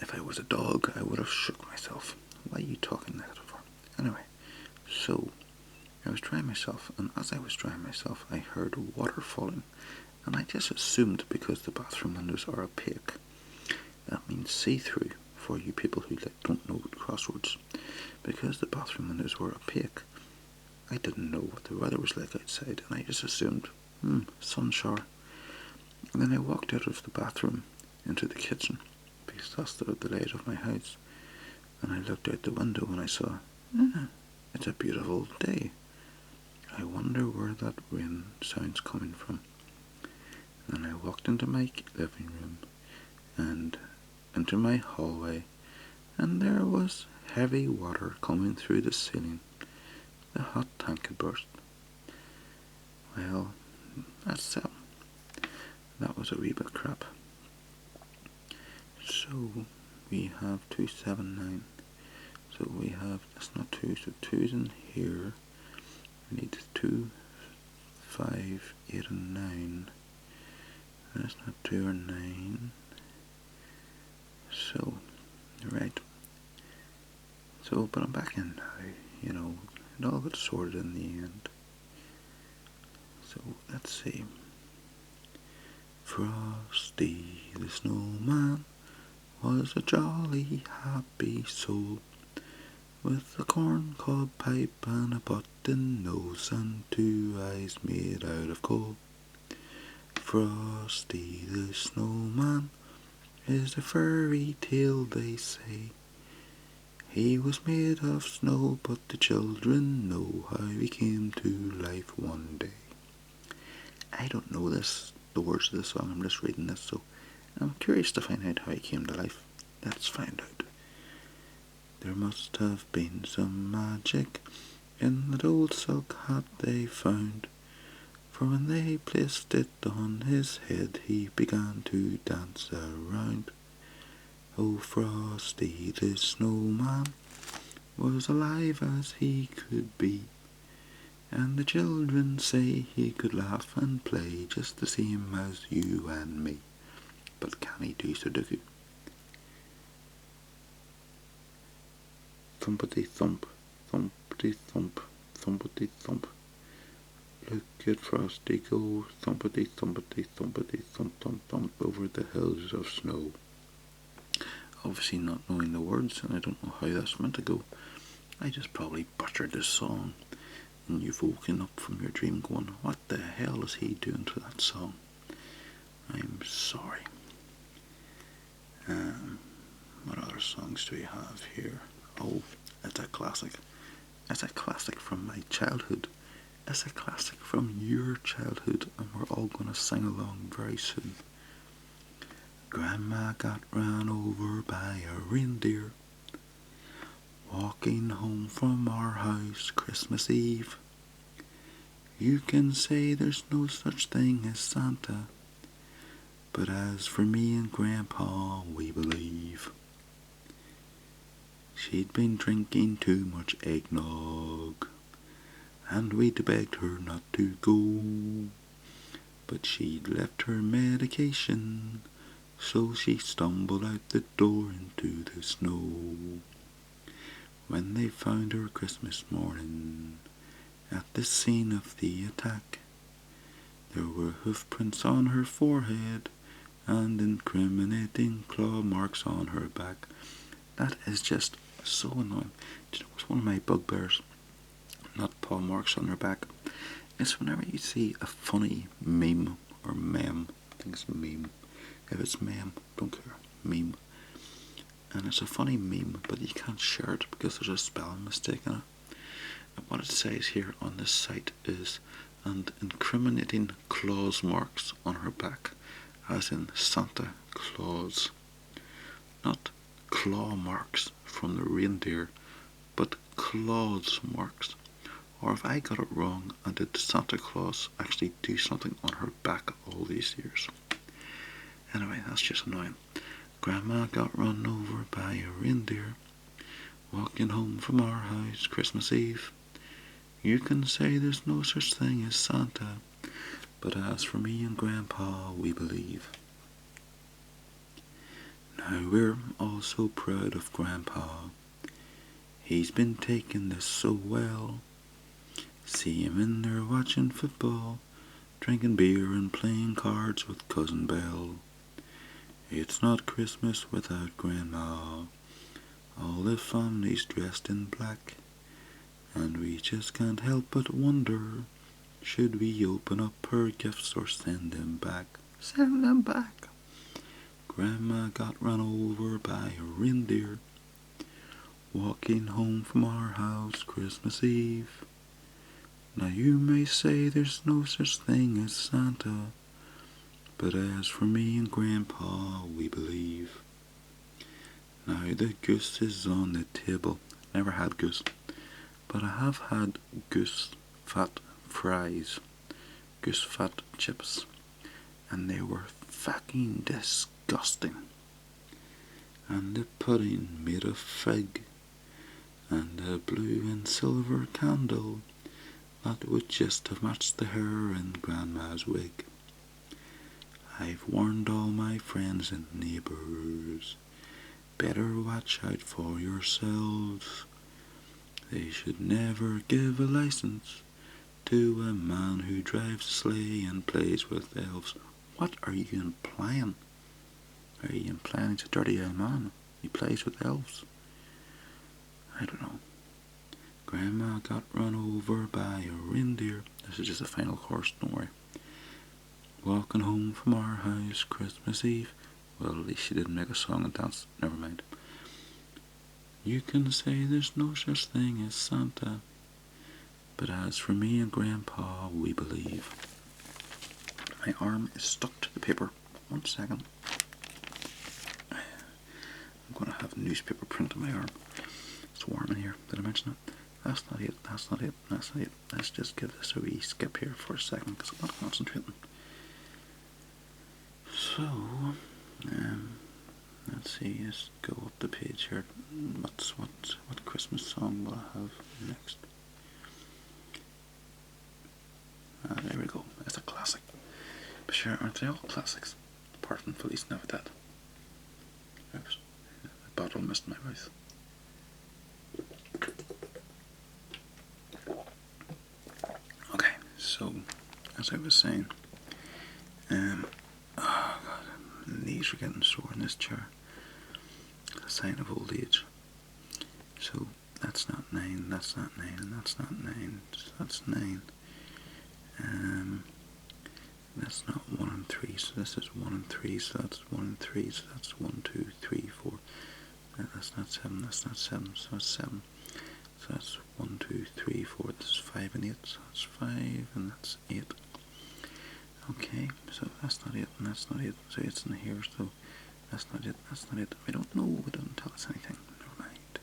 If I was a dog, I would have shook myself. Why are you talking like that for? Anyway, so I was drying myself, and as I was drying myself, I heard water falling, and I just assumed because the bathroom windows are opaque, that means see-through for you people who don't know crosswords. Because the bathroom windows were opaque, I didn't know what the weather was like outside, and I just assumed, sun shower. And then I walked out of the bathroom into the kitchen, because that's the layout of my house, and I looked out the window and I saw, it's a beautiful day. I wonder where that rain sound's coming from. And I walked into my living room and into my hallway, and there was heavy water coming through the ceiling. The hot tank had burst. Well, that's it. That was a wee bit crap. So we have 279. So we have, that's not 2, so 2's in here. We need 2, 5, 8 and 9. That's not 2 or 9. So, right. So, but I'm back in now, it all got sorted in the end. So, let's see. Frosty the Snowman was a jolly happy soul, with a corncob pipe and a button nose and 2 eyes made out of coal. Frosty the Snowman is a fairy tale, they say. He was made of snow, but the children know how he came to life one day. I don't know the words of the song, I'm just reading this, so I'm curious to find out how he came to life. Let's find out. There must have been some magic in that old silk hat they found, for when they placed it on his head, he began to dance around. Oh, Frosty the Snowman was alive as he could be, and the children say he could laugh and play just the same as you and me. But can he do Sudoku? Thumpity thump, thumpity thump, thumpity thump. Look at Frosty go, thumpity thumpity thumpity thump thump thump over the hills of snow. Obviously not knowing the words, and I don't know how that's meant to go. I just probably butchered this song, and you've woken up from your dream going, what the hell is he doing to that song? I'm sorry. What other songs do we have here? Oh, it's a classic. It's a classic from my childhood. It's a classic from your childhood, and we're all going to sing along very soon. Grandma got run over by a reindeer, walking home from our house Christmas Eve. You can say there's no such thing as Santa, but as for me and Grandpa, we believe. She'd been drinking too much eggnog, and we'd begged her not to go, but she'd left her medication, so she stumbled out the door into the snow. When they found her Christmas morning at the scene of the attack, there were hoof prints on her forehead and incriminating claw marks on her back. That is just so annoying. Do you know what's one of my bugbears? Not paw marks on her back. It's whenever you see a funny meme or meme. I think it's meme. If it's meme, don't care. Meme. And it's a funny meme, but you can't share it because there's a spelling mistake in it. what it says here on this site is, and incriminating claws marks on her back, as in Santa Claus. Not claw marks from the reindeer, but claws marks. Or if I got it wrong, and did Santa Claus actually do something on her back all these years? Anyway, that's just annoying. Grandma got run over by a reindeer walking home from our house Christmas Eve. You can say there's no such thing as Santa, but as for me and Grandpa, we believe. Now we're all so proud of Grandpa. He's been taking this so well. See him in there watching football, drinking beer and playing cards with Cousin Belle. It's not Christmas without Grandma. All the family's dressed in black, and we just can't help but wonder, should we open up her gifts or send them back? Send them back. Grandma got run over by a reindeer walking home from our house Christmas Eve. Now you may say there's no such thing as Santa, but as for me and Grandpa, we believe. Now the goose is on the table. Never had goose, but I have had goose fat fries, goose fat chips, and they were fucking disgusting. And the pudding made of fig, and a blue and silver candle that would just have matched the hair in Grandma's wig. I've warned all my friends and neighbours, better watch out for yourselves. They should never give a license to a man who drives a sleigh and plays with elves. What are you implying? Are you implying he's a dirty old man? He plays with elves? I don't know. Grandma got run over by a reindeer. This is just a final course, don't worry. Walking home from our house Christmas Eve. Well, at least she didn't make a song and dance. Never mind. You can say there's no such thing as Santa, but as for me and Grandpa, we believe. My arm is stuck to the paper. 1 second. I'm going to have newspaper print on my arm. It's warm in here. Did I mention it? That's not it. That's not it. That's not it. Let's just give this a wee skip here for a second because I'm not concentrating. So, let's see. Let's go up the page here. What Christmas song will I have next? There we go. It's a classic. But sure, aren't they all classics? Apart from Feliz Navidad. Oops. The bottle missed my mouth. Okay, so as I was saying, oh god, my knees are getting sore in this chair. It's a sign of old age. So that's not 9, that's not 9, and that's not 9. So that's 9. That's not 1 and 3, so this is 1 and 3, so that's 1 and 3, so that's 1, 2, 3, 4. That's not 7, that's not 7, so that's 7. So that's 1, 2, 3, 4, this is 5 and 8, so that's 5, and that's 8. Okay, so that's not it, and that's not it, so it's in here, so that's not it, that's not it. We don't know, it doesn't tell us anything, never mind.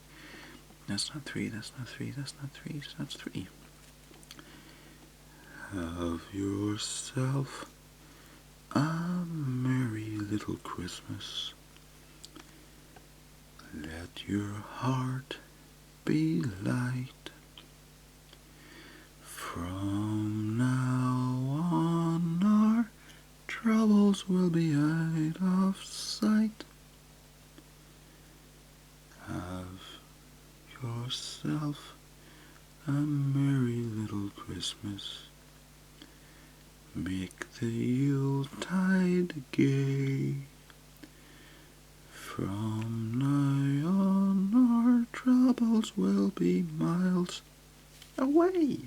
That's not 3, that's not 3, that's not 3, so that's 3. Have yourself a merry little Christmas. Let your heart be light. From now on our troubles will be out of sight. Have yourself a merry little Christmas. Make the Yuletide gay. From now on our troubles will be miles away.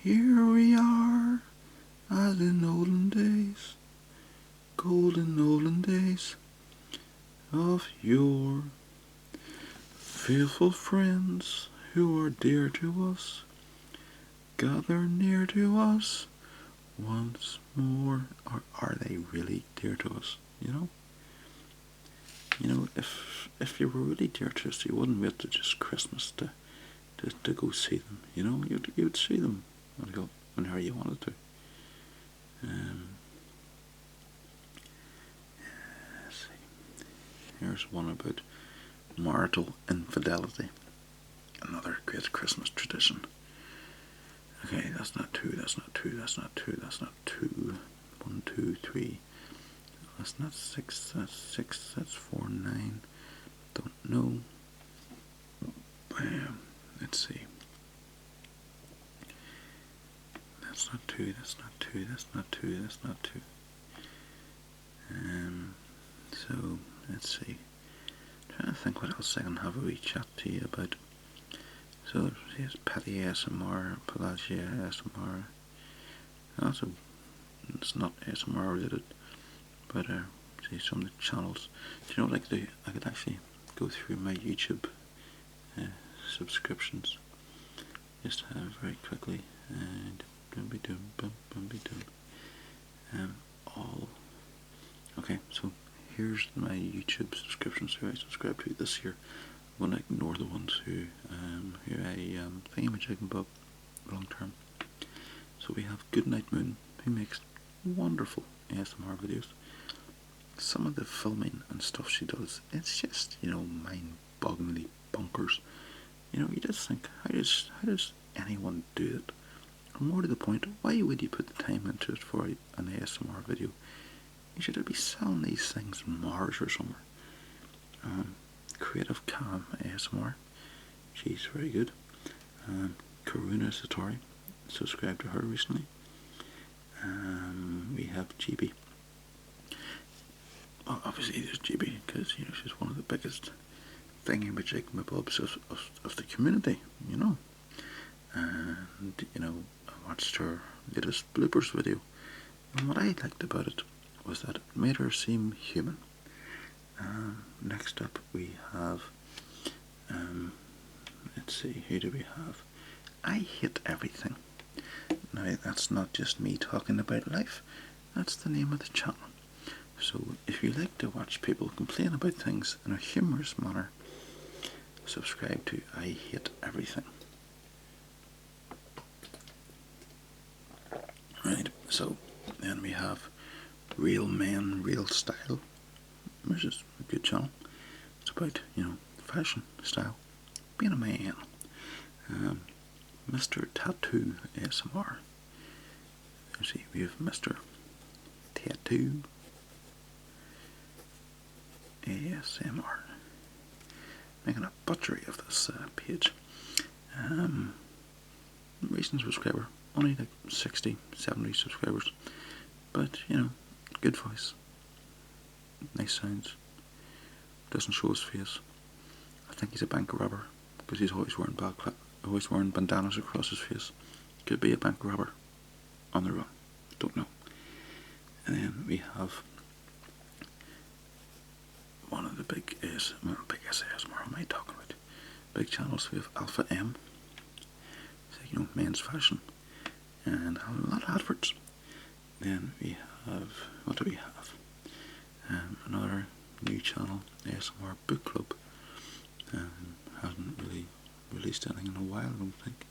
Here we are, as in olden days, golden olden days of yore. Faithful friends who are dear to us, gather near to us once more. Or are they really dear to us? If you were really dear to us, you wouldn't wait to just Christmas to go see them. You'd see them whenever you wanted to. Let's see. Here's one about marital infidelity. Another great Christmas tradition. Okay, that's not two, that's not two, that's not two, that's not two. 1, 2, 3. That's not 6, that's 6, that's 4, 9. Don't know. Let's see. That's not 2, that's not 2, that's not 2, that's not 2. So, let's see. I'm trying to think what else I can have a wee chat to you about. So, here's Petty ASMR, Pelagia ASMR. Also, it's not ASMR related, but see some of the channels. Do you know what I could do? I could actually go through my YouTube subscriptions just very quickly and all. Okay, so here's my YouTube subscriptions who I subscribe to this year. I'm going to ignore the ones who I thingamajig about long term. So we have Goodnight Moon, who makes wonderful ASMR videos. Some of the filming and stuff she does, it's just, mind-bogglingly bonkers. You just think, how does anyone do it? Or more to the point, why would you put the time into it for an ASMR video? You should be selling these things on Mars or somewhere. Creative Cam ASMR, she's very good. Karuna Satori, subscribed to her recently. We have GB. Well, obviously there's GB because she's one of the biggest thingamajigmabobs of the community. And I watched her latest bloopers video, and what I liked about it was that it made her seem human. Next up we have, let's see, who do we have? I Hate Everything. Now that's not just me talking about life, that's the name of the channel. So if you like to watch people complain about things in a humorous manner, subscribe to I Hate Everything. Right, so then we have Real Men, Real Style, which is a good channel. It's about, fashion, style, being a man. Mr. Tattoo ASMR. Let's see, we have Mr. Tattoo ASMR. Making a butchery of this page. Recent subscriber, only like 60, 70 subscribers, but good voice, nice sounds, doesn't show his face. I think he's a bank robber because he's always wearing bandanas across his face. Could be a bank robber on the run, don't know. And then we have one of the big ASMR, what am I talking about? Big channels. We have Alpha M, so, men's fashion, and a lot of adverts. Then we have, what do we have? Another new channel, ASMR Book Club. Hasn't really released anything in a while, I don't think.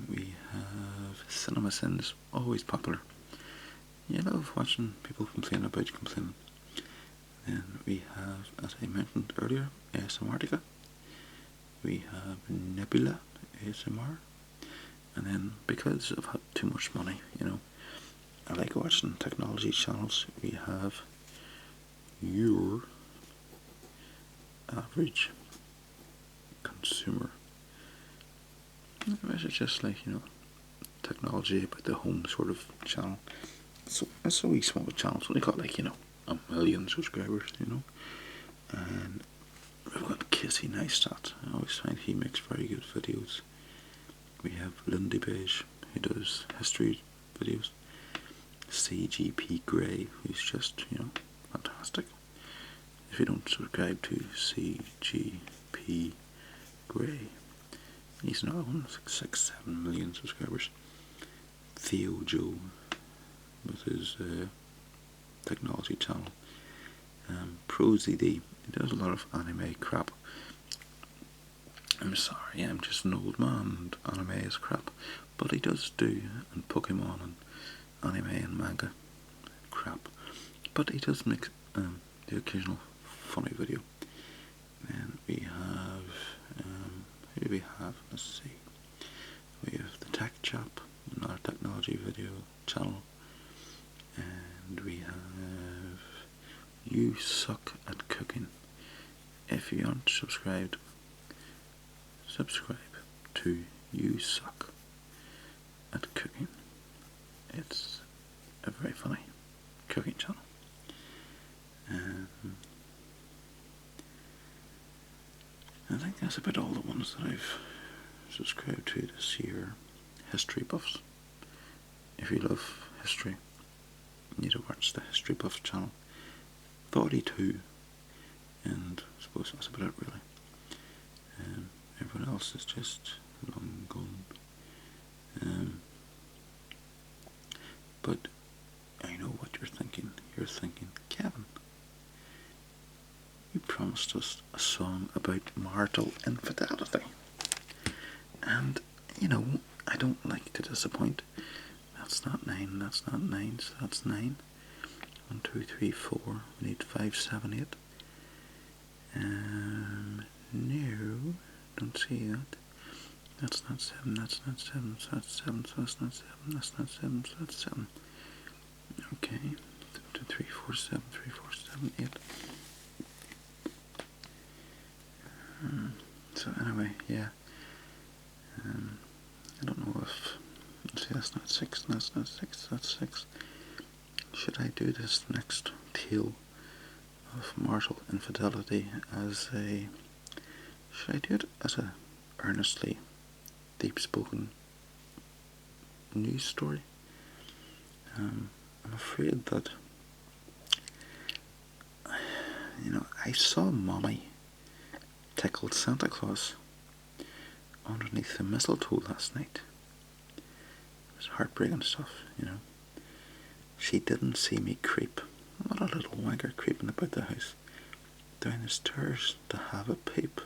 We have Cinema Sins, always popular. You love watching people complain about complaining. Then we have, as I mentioned earlier, ASMRctica. We have Nebula ASMR. And then, because I've had too much money, I like watching technology channels. We have Your Average Consumer. It's just like, technology about the home sort of channel. So it's a wee small channel, so they got like, a million subscribers, And we've got Casey Neistat. I always find he makes very good videos. We have Lindy Beige, who does history videos. CGP Grey, who's just, fantastic. If you don't subscribe to CGP Gray. He's now on 6-7 million subscribers. Theo Joe with his technology channel. ProZD, he does a lot of anime crap. I'm sorry, I'm just an old man and anime is crap. But he does do and Pokemon and anime and manga crap. But he does make the occasional funny video. And we have, who do we have? Let's see. We have the Tech Chap, another technology video channel. And we have You Suck at Cooking. If you aren't subscribed, subscribe to You Suck at Cooking. It's a very funny cooking channel. I think that's about all the ones that I've subscribed to this year. History buffs. If you love history, you need to watch the History Buffs channel. 32, and I suppose that's about it really. Everyone else is just long gone. But I know what you're thinking. You're thinking, Kevin, you promised us a song about marital infidelity. And, you know, I don't like to disappoint. That's not 9, that's not 9, so that's 9. 1, 2, 3, 4. We need 5, 7, 8. No, don't see that. That's not 7, that's not 7, so that's 7, so that's not 7, that's not 7, so that's 7. Okay, 2, 3, 4, 7, 3, 4, 7, 8. So anyway, yeah. I don't know if, see, that's not 6, that's not 6, that's 6. Should I do this next tale of marital infidelity as a, should I do it as a earnestly deep-spoken news story? I'm afraid that, you know, I saw Mommy tickled Santa Claus underneath the mistletoe last night. It was heartbreaking stuff, you know. She didn't see me creep. What a little wanker creeping about the house, down the stairs to have a peep.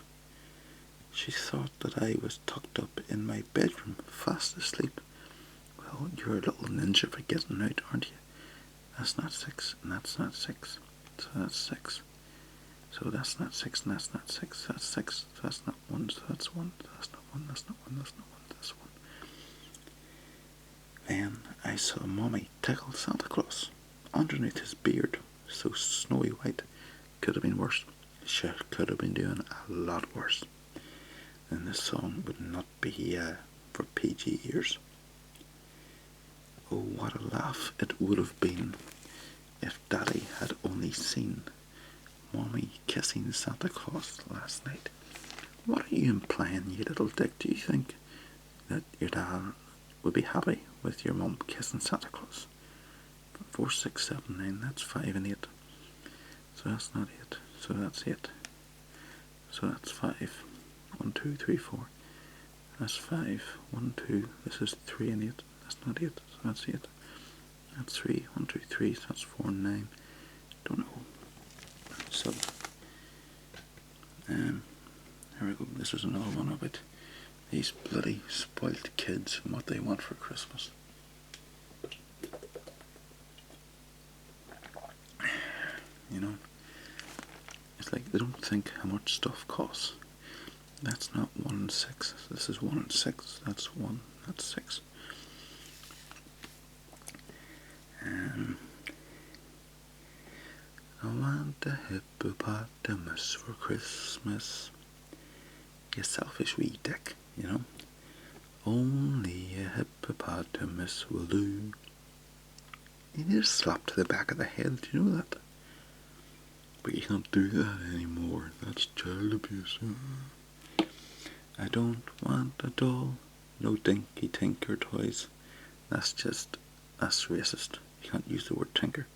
She thought that I was tucked up in my bedroom, fast asleep. Well, you're a little ninja for getting out, aren't you? That's not 6, and that's not 6. So that's 6. So that's not 6, and that's not 6. That's 6. So that's not 1. So that's 1. So that's not 1. That's not 1. That's not 1. That's 1. Then I saw Mommy tickle Santa Claus underneath his beard, so snowy white. Could have been worse. She could have been doing a lot worse. And this song would not be for PG ears. Oh, what a laugh it would have been if Daddy had only seen Mommy kissing Santa Claus last night. What are you implying, you little dick? Do you think that your dad would be happy with your mum kissing Santa Claus? 4, 6, 7, 9, that's 5 and 8. So that's not 8. So that's 8. So that's 5. 1, 2, 3, 4. That's 5. 1, 2. This is 3 and 8. That's not 8. So that's 8. That's 3. 1, 2, 3. So that's 4 and 9. Don't know. So, here we go. This is another one about these bloody spoilt kids and what they want for Christmas. You know, it's like they don't think how much stuff costs. That's not 1 and 6. This is 1 and 6. That's 1. That's 6. I want a hippopotamus for Christmas. You selfish wee dick, you know. Only a hippopotamus will do. You need a slap to the back of the head, do you know that? But you can't do that anymore. That's child abuse. I don't want a doll. No dinky tinker toys. That's racist. You can't use the word tinker.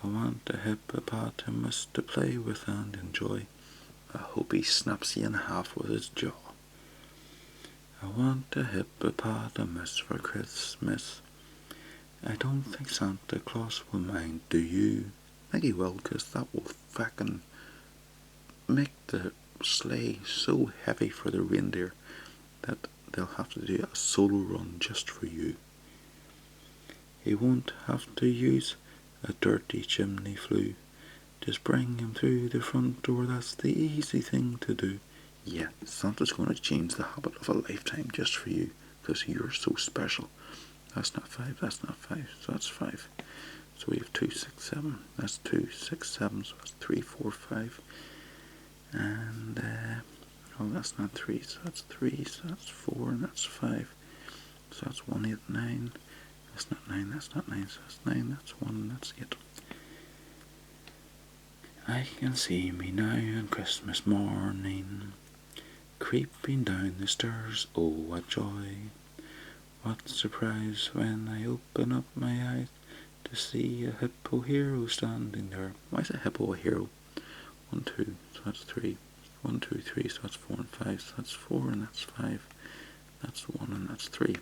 I want a hippopotamus to play with and enjoy. I hope he snaps you in half with his jaw. I want a hippopotamus for Christmas. I don't think Santa Claus will mind, do you? Maybe he will, 'cause that will fucking make the sleigh so heavy for the reindeer that they'll have to do a solo run just for you. He won't have to use a dirty chimney flue. Just bring him through the front door, that's the easy thing to do. Yeah, Santa's going to change the habit of a lifetime just for you, because you're so special. That's not 5, that's not 5, so that's 5. So we have 2, 6, 7, that's 2, 6, 7, so that's 3, 4, 5. And, oh, that's not 3, so that's 3, so that's 4, and that's 5. So that's 1, 8, 9. That's not 9, that's not 9, so that's 9, that's 1, that's 8. I can see me now on Christmas morning, creeping down the stairs, oh what joy, what surprise when I open up my eyes to see a hippo hero standing there. Why is a hippo a hero? 1, 2, so that's 3, 1, 2, 3, so that's 4 and 5, so that's 4 and that's 5, that's 1 and that's 3.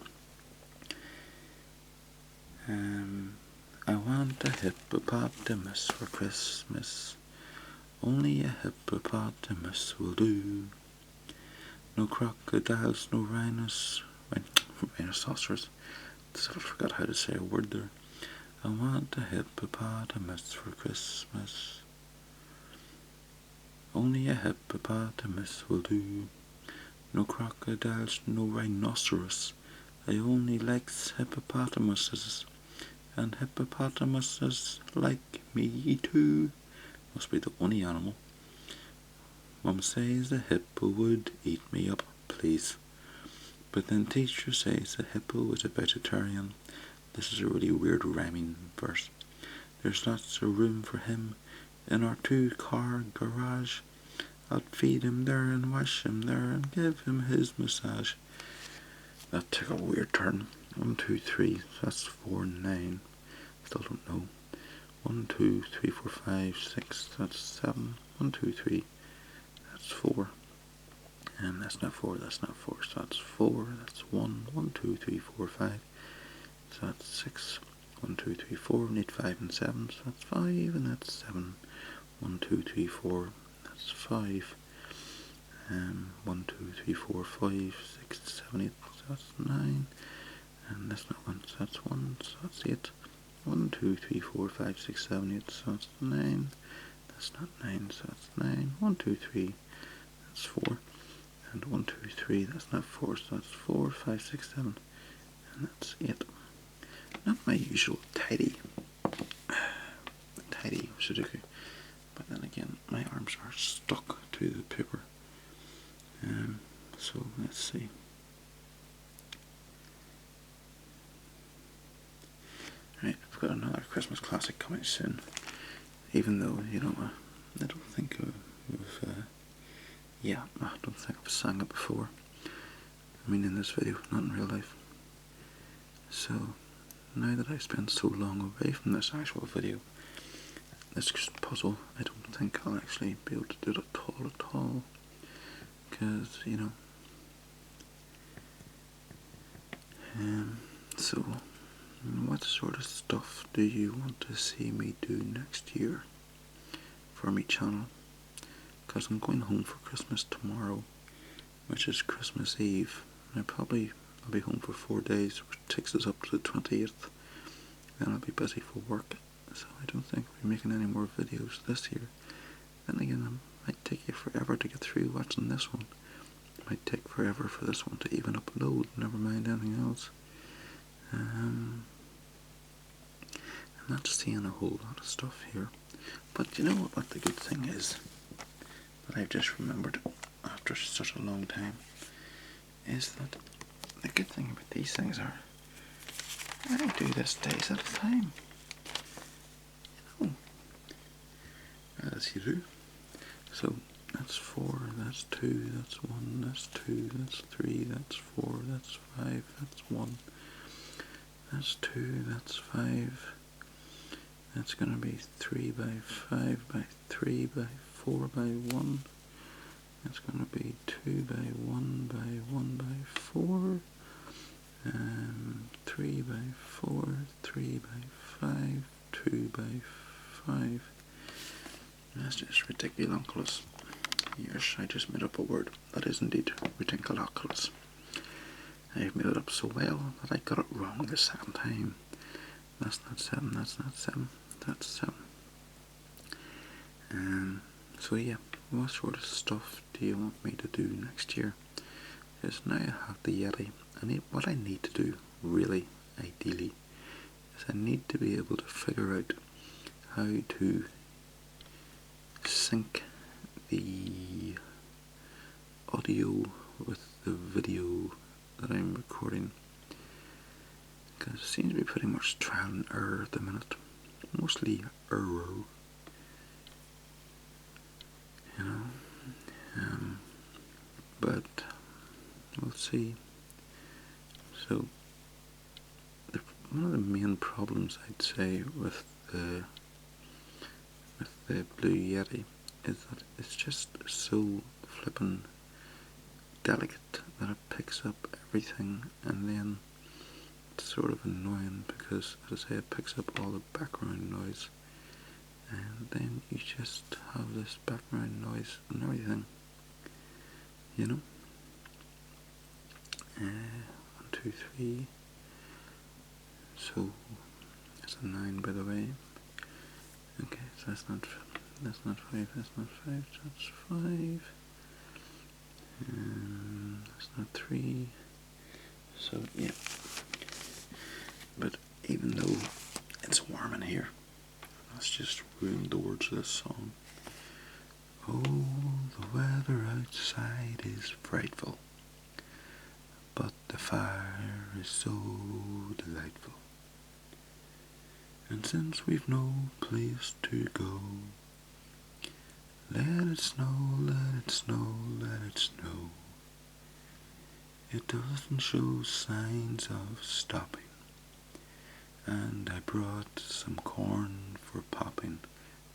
I want a hippopotamus for Christmas. Only a hippopotamus will do. No crocodiles, no rhinoceros. I forgot how to say a word there. I want a hippopotamus for Christmas. Only a hippopotamus will do. No crocodiles, no rhinoceros. I only likes hippopotamuses, and hippopotamuses like me too. Must be the only animal. Mum says the hippo would eat me up, please. But then teacher says the hippo is a vegetarian. This is a really weird rhyming verse. There's lots of room for him in our 2-car garage. I'll feed him there and wash him there and give him his massage. That took a weird turn. 1, 2, 3, so that's 4, 9. Still don't know. 1, 2, 3, 4, 5, 6, that's 7. 1, 2, 3, that's 4. And that's not 4, that's not 4, so that's 4, that's 1. 1, 2, 3, 4, 5, so that's 6. 1, 2, 3, 4, we need 5 and 7, so that's 5, and that's 7. 1, 2, 3, 4, that's 5. 1, 2, 3, 4, 5, 6, 7, 8, so that's 9. And that's not 1, so that's 1, so that's 8. 1, 2, 3, 4, 5, 6, 7, 8, so that's 9. That's not 9, so that's 9. 1, 2, 3, that's 4. And 1, 2, 3, that's not 4, so that's 4, 5, 6, 7. And that's 8. Not my usual tidy Sudoku. But then again, my arms are stuck to the paper. So let's see. Right, I've got another Christmas classic coming soon. Even though, I don't think I've sang it before. I mean in this video, not in real life. So, now that I've spent so long away from this actual video, this puzzle, I don't think I'll actually be able to do it at all. Because, so, what sort of stuff do you want to see me do next year for my channel? Because I'm going home for Christmas tomorrow, which is Christmas Eve. I'll be home for 4 days, which takes us up to the 28th. Then I'll be busy for work, so I don't think I'll be making any more videos this year. Then again, it might take you forever to get through watching this one. It might take forever for this one to even upload, never mind anything else. I'm not seeing a whole lot of stuff here. But you know what the good thing is, that I've just remembered after such a long time, is that the good thing about these things are, I do this days at a time. As you do. So that's 4, that's 2, that's 1, that's 2, that's 3, that's 4, that's 5, that's 1, that's 2, that's 5. That's going to be 3 by 5 by 3 by 4 by 1. It's going to be 2 by 1 by 1 by 4, 3 by 4, 3 by 5, 2 by 5. That's just ridiculous. Yes, I just made up a word. That is indeed ridiculous. I've made it up so well that I got it wrong the second time. That's not 7, that's not 7, that's 7. So yeah, what sort of stuff do you want me to do next year? Because now I have the Yeti, what I need to do, really, ideally, is I need to be able to figure out how to sync the audio with the video that I'm recording, because it seems to be pretty much trial and error at the minute, mostly error, you know, but we'll see. So one of the main problems I'd say with the Blue Yeti is that it's just so flippin' delicate that it picks up everything, and then it's sort of annoying because, as I say, it picks up all the background noise, and then you just have this background noise and everything, you know. 1, 2, 3. So that's a 9, by the way. Okay, so that's not 5, that's not 5, that's 5. That's not 3. So yeah. But even though it's warm in here, let's just ruin the words of this song. Oh, the weather outside is frightful, but the fire is so delightful. And since we've no place to go, let it snow, let it snow, let it snow. It doesn't show signs of stopping. And I brought some corn for popping.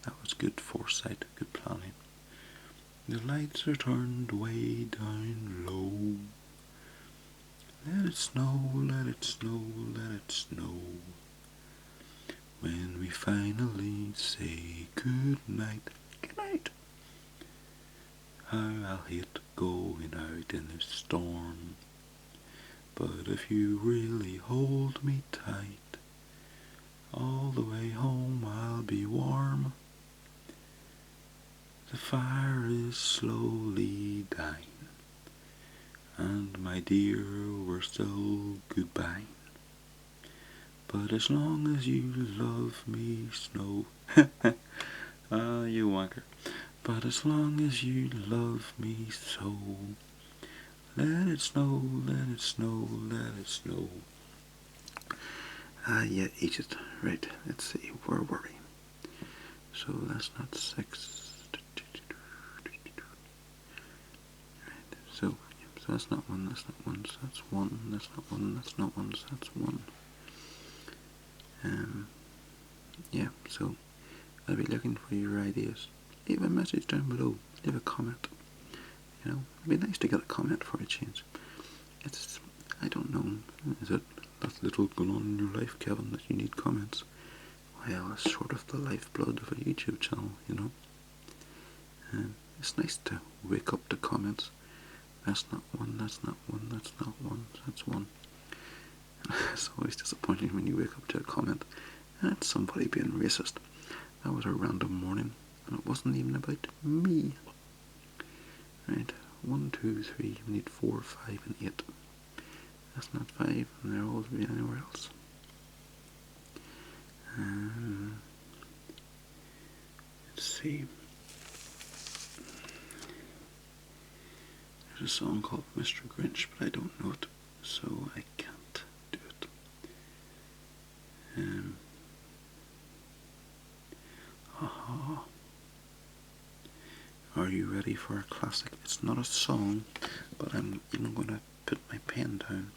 That was good foresight, good planning. The lights are turned way down low. Let it snow, let it snow, let it snow. When we finally say good night, good night. How I'll hate going out in this storm, but if you really hold me tight, all the way home I'll be warm. The fire is slowly dying, and my dear, we're still goodbye. But as long as you love me, snow, ah, you wanker. But as long as you love me so, let it snow, let it snow, let it snow. Ah, yeah, eat it. Right, let's see, where were we? So that's not 6. Right, so that's not 1, that's not 1, so that's 1, that's not 1, that's not 1, so that's 1. Yeah, so I'll be looking for your ideas. Leave a message down below, leave a comment. You know, it'd be nice to get a comment for a change. It's, I don't know, is it that little going on in your life, Kevin, that you need comments? Well, it's sort of the lifeblood of a YouTube channel, you know. It's nice to wake up to comments. That's not 1, that's not 1, that's not 1, that's 1. It's always disappointing when you wake up to a comment and it's somebody being racist. That was a random morning, and it wasn't even about me. Right, 1, 2, 3, we need 4, 5, and 8. That's not 5, and they're all to be anywhere else. Let's see. There's a song called Mr. Grinch, but I don't know it, so I can't do it. Are you ready for a classic? It's not a song, but I'm even going to put my pen down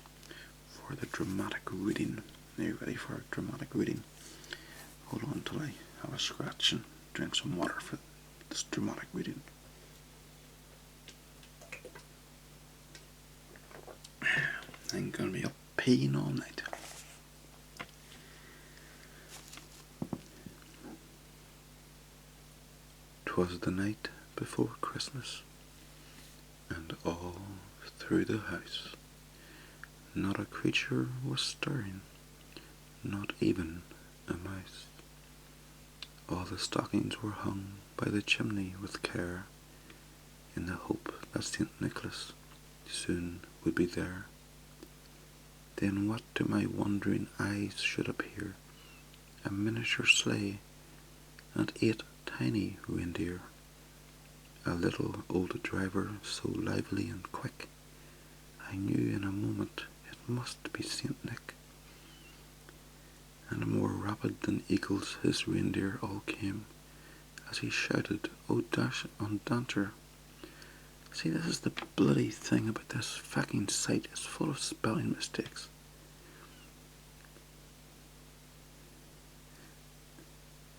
for the dramatic reading. Are you ready for a dramatic reading? Hold on till I have a scratch and drink some water for this dramatic reading. I'm gonna be up peeing all night. 'Twas the night before Christmas, and all through the house not a creature was stirring, not even a mouse. All the stockings were hung by the chimney with care, in the hope that St. Nicholas soon would be there. Then what to my wondering eyes should appear? A miniature sleigh and 8 tiny reindeer. A little old driver so lively and quick, I knew in a moment it must be St. Nick. And more rapid than eagles his reindeer all came, as he shouted, "Oh dash on Dancer!" See, this is the bloody thing about this fucking site, it's full of spelling mistakes.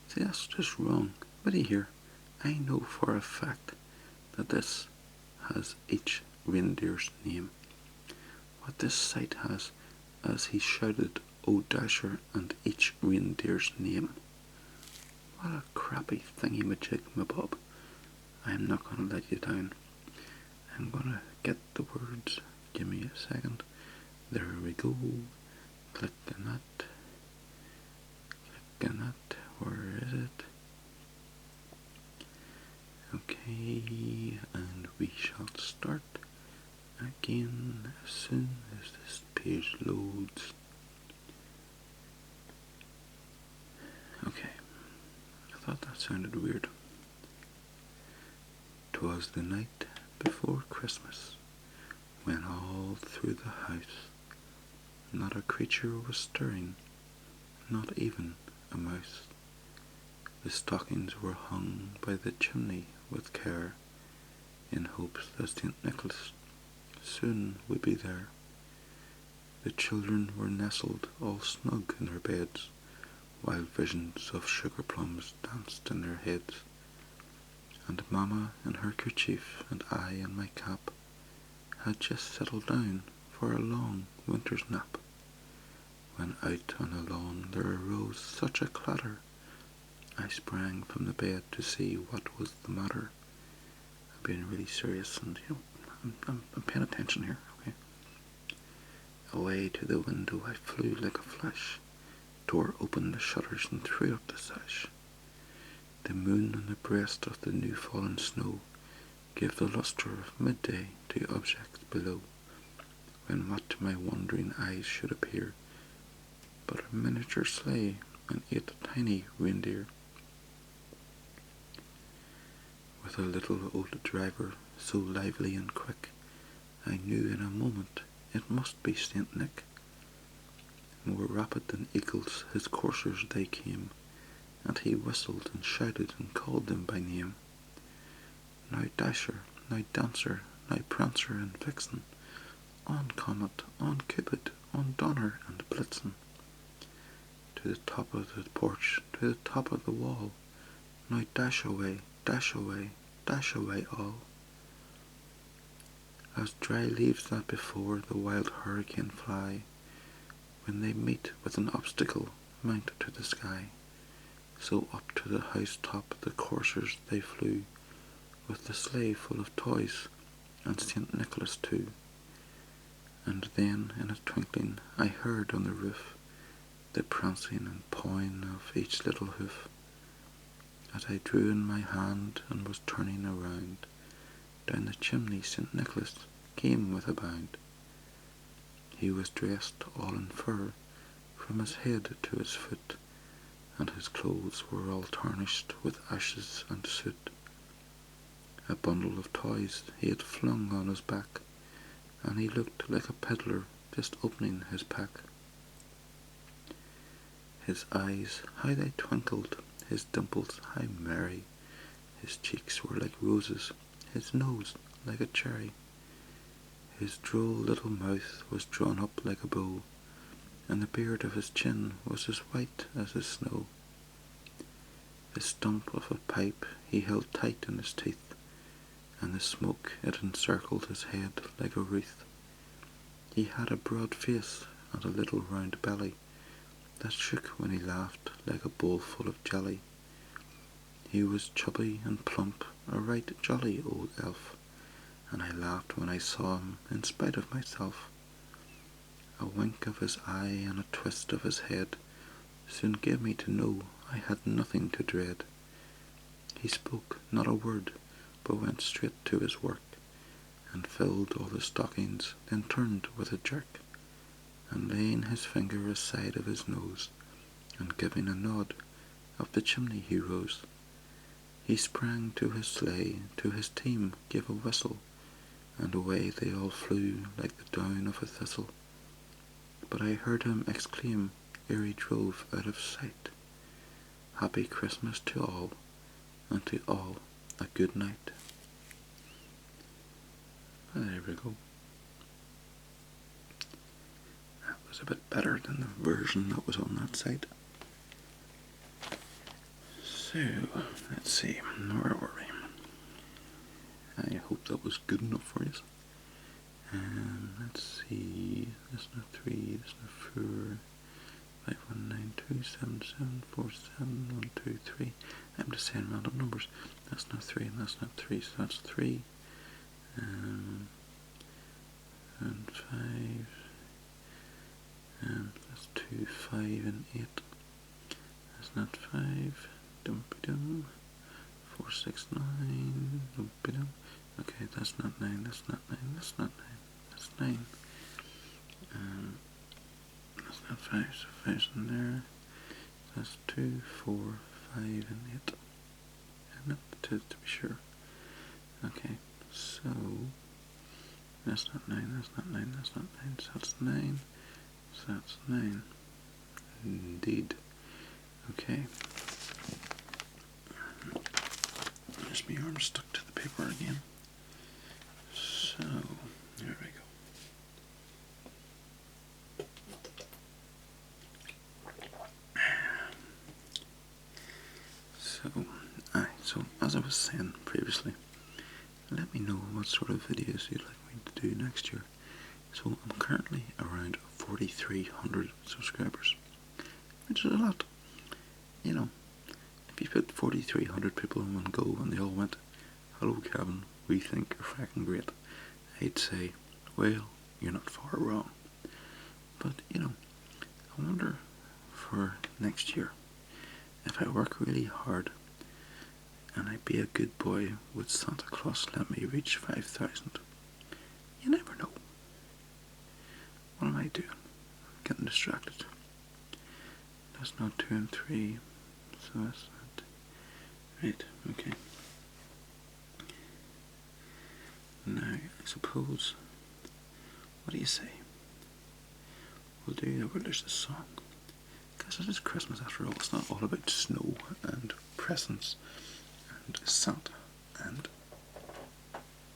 See, that's just wrong. But here, I know for a fact that this has each reindeer's name. What this site has, as he shouted, "Oh Dasher," and each reindeer's name. What a crappy thingy-majig, mabob. I'm not going to let you down. I'm going to get the words. Give me a second. There we go. Click on that. Click on that. Where is it? Okay, and we shall start again as soon as this page loads. Okay, I thought that sounded weird. 'Twas the night before Christmas, when all through the house not a creature was stirring, not even a mouse. The stockings were hung by the chimney with care, in hopes that St. Nicholas soon would be there. The children were nestled all snug in their beds, while visions of sugar plums danced in their heads. And Mamma in her kerchief and I in my cap had just settled down for a long winter's nap, when out on the lawn there arose such a clatter, I sprang from the bed to see what was the matter. I'm being really serious, and I'm paying attention here, okay? Away to the window I flew like a flash, tore open the shutters and threw up the sash. The moon on the breast of the new fallen snow gave the lustre of midday to objects below, when what to my wondering eyes should appear but a miniature sleigh and 8 tiny reindeer, with a little old driver so lively and quick, I knew in a moment it must be St. Nick. More rapid than eagles his coursers they came, and he whistled and shouted and called them by name. Now Dasher, now Dancer, now Prancer and Vixen, on Comet, on Cupid, on Donner and Blitzen. To the top of the porch, to the top of the wall, now dash away, dash away, dash away all. As dry leaves that before the wild hurricane fly, when they meet with an obstacle, mount to the sky, so up to the house top the coursers they flew, with the sleigh full of toys, and St. Nicholas too. And then in a twinkling I heard on the roof the prancing and pawing of each little hoof. As I drew in my hand and was turning around, down the chimney St. Nicholas came with a bound. He was dressed all in fur, from his head to his foot, and his clothes were all tarnished with ashes and soot. A bundle of toys he had flung on his back, and he looked like a peddler just opening his pack. His eyes, how they twinkled, his dimples, how merry, his cheeks were like roses, his nose like a cherry. His droll little mouth was drawn up like a bow, and the beard of his chin was as white as the snow. The stump of a pipe he held tight in his teeth, and the smoke it encircled his head like a wreath. He had a broad face and a little round belly that shook when he laughed like a bowl full of jelly. He was chubby and plump, a right jolly old elf, and I laughed when I saw him in spite of myself. A wink of his eye and a twist of his head soon gave me to know I had nothing to dread. He spoke not a word, but went straight to his work, and filled all the stockings, then turned with a jerk, and laying his finger aside of his nose, and giving a nod, up the chimney he rose. He sprang to his sleigh, to his team gave a whistle, and away they all flew like the down of a thistle. But I heard him exclaim ere he drove out of sight, "Happy Christmas to all, and to all a good night." There we go. That was a bit better than the version that was on that site. So, let's see, where were we? I hope that was good enough for you. Let's see, listener 3, listener 4, 51927747123. I'm just saying random numbers. Listener 3 and listener 3, so that's 3. And 5. That's 2, 5, and 8. That's not 5. Dum-ba-dum. 4, 6, 9. Dum-ba-dum. Okay, that's not 9. That's not 9. That's not 9. That's 9. That's not 5. So 5's in there. That's 2, 4, 5, and 8. And up to be sure. Okay, so that's not 9. That's not 9. That's not 9. So that's 9. So that's 9. Indeed. Okay. There's my arm stuck to the paper again. So, there we go. So as I was saying previously, let me know what sort of videos you'd like me to do next year. So I'm currently around 4,300 subscribers, which is a lot. You know, if you put 4,300 people in one go and they all went, "Hello Kevin, we think you're fucking great," I'd say, well, you're not far wrong. But, you know, I wonder for next year, if I work really hard and I be a good boy, would Santa Claus let me reach 5,000? You never know. What am I doing? I'm getting distracted. That's not 2 and 3, so that's not... Right, okay. Now, I suppose, what do you say? We'll do, there's a song. Because it is Christmas after all. It's not all about snow and presents and Santa and...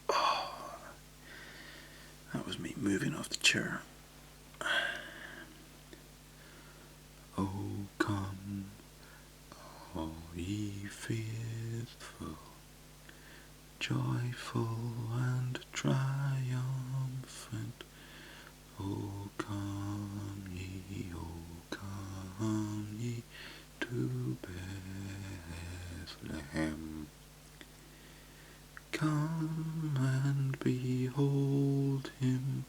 Oh, that was me moving off the chair. Oh, come, all ye faithful, joyful and triumphant. Oh, come ye to Bethlehem. Come and behold him,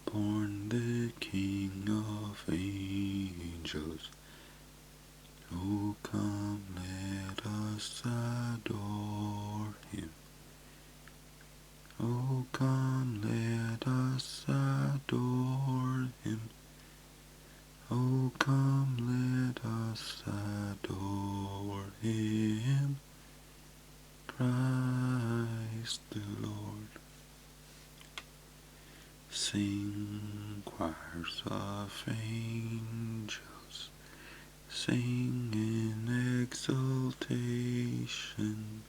born the King of angels. Oh, come, let us adore him. Oh, come, let us adore him. Oh, come, let us adore him. Christ the Lord. Sing, choirs of angels, sing in exultation.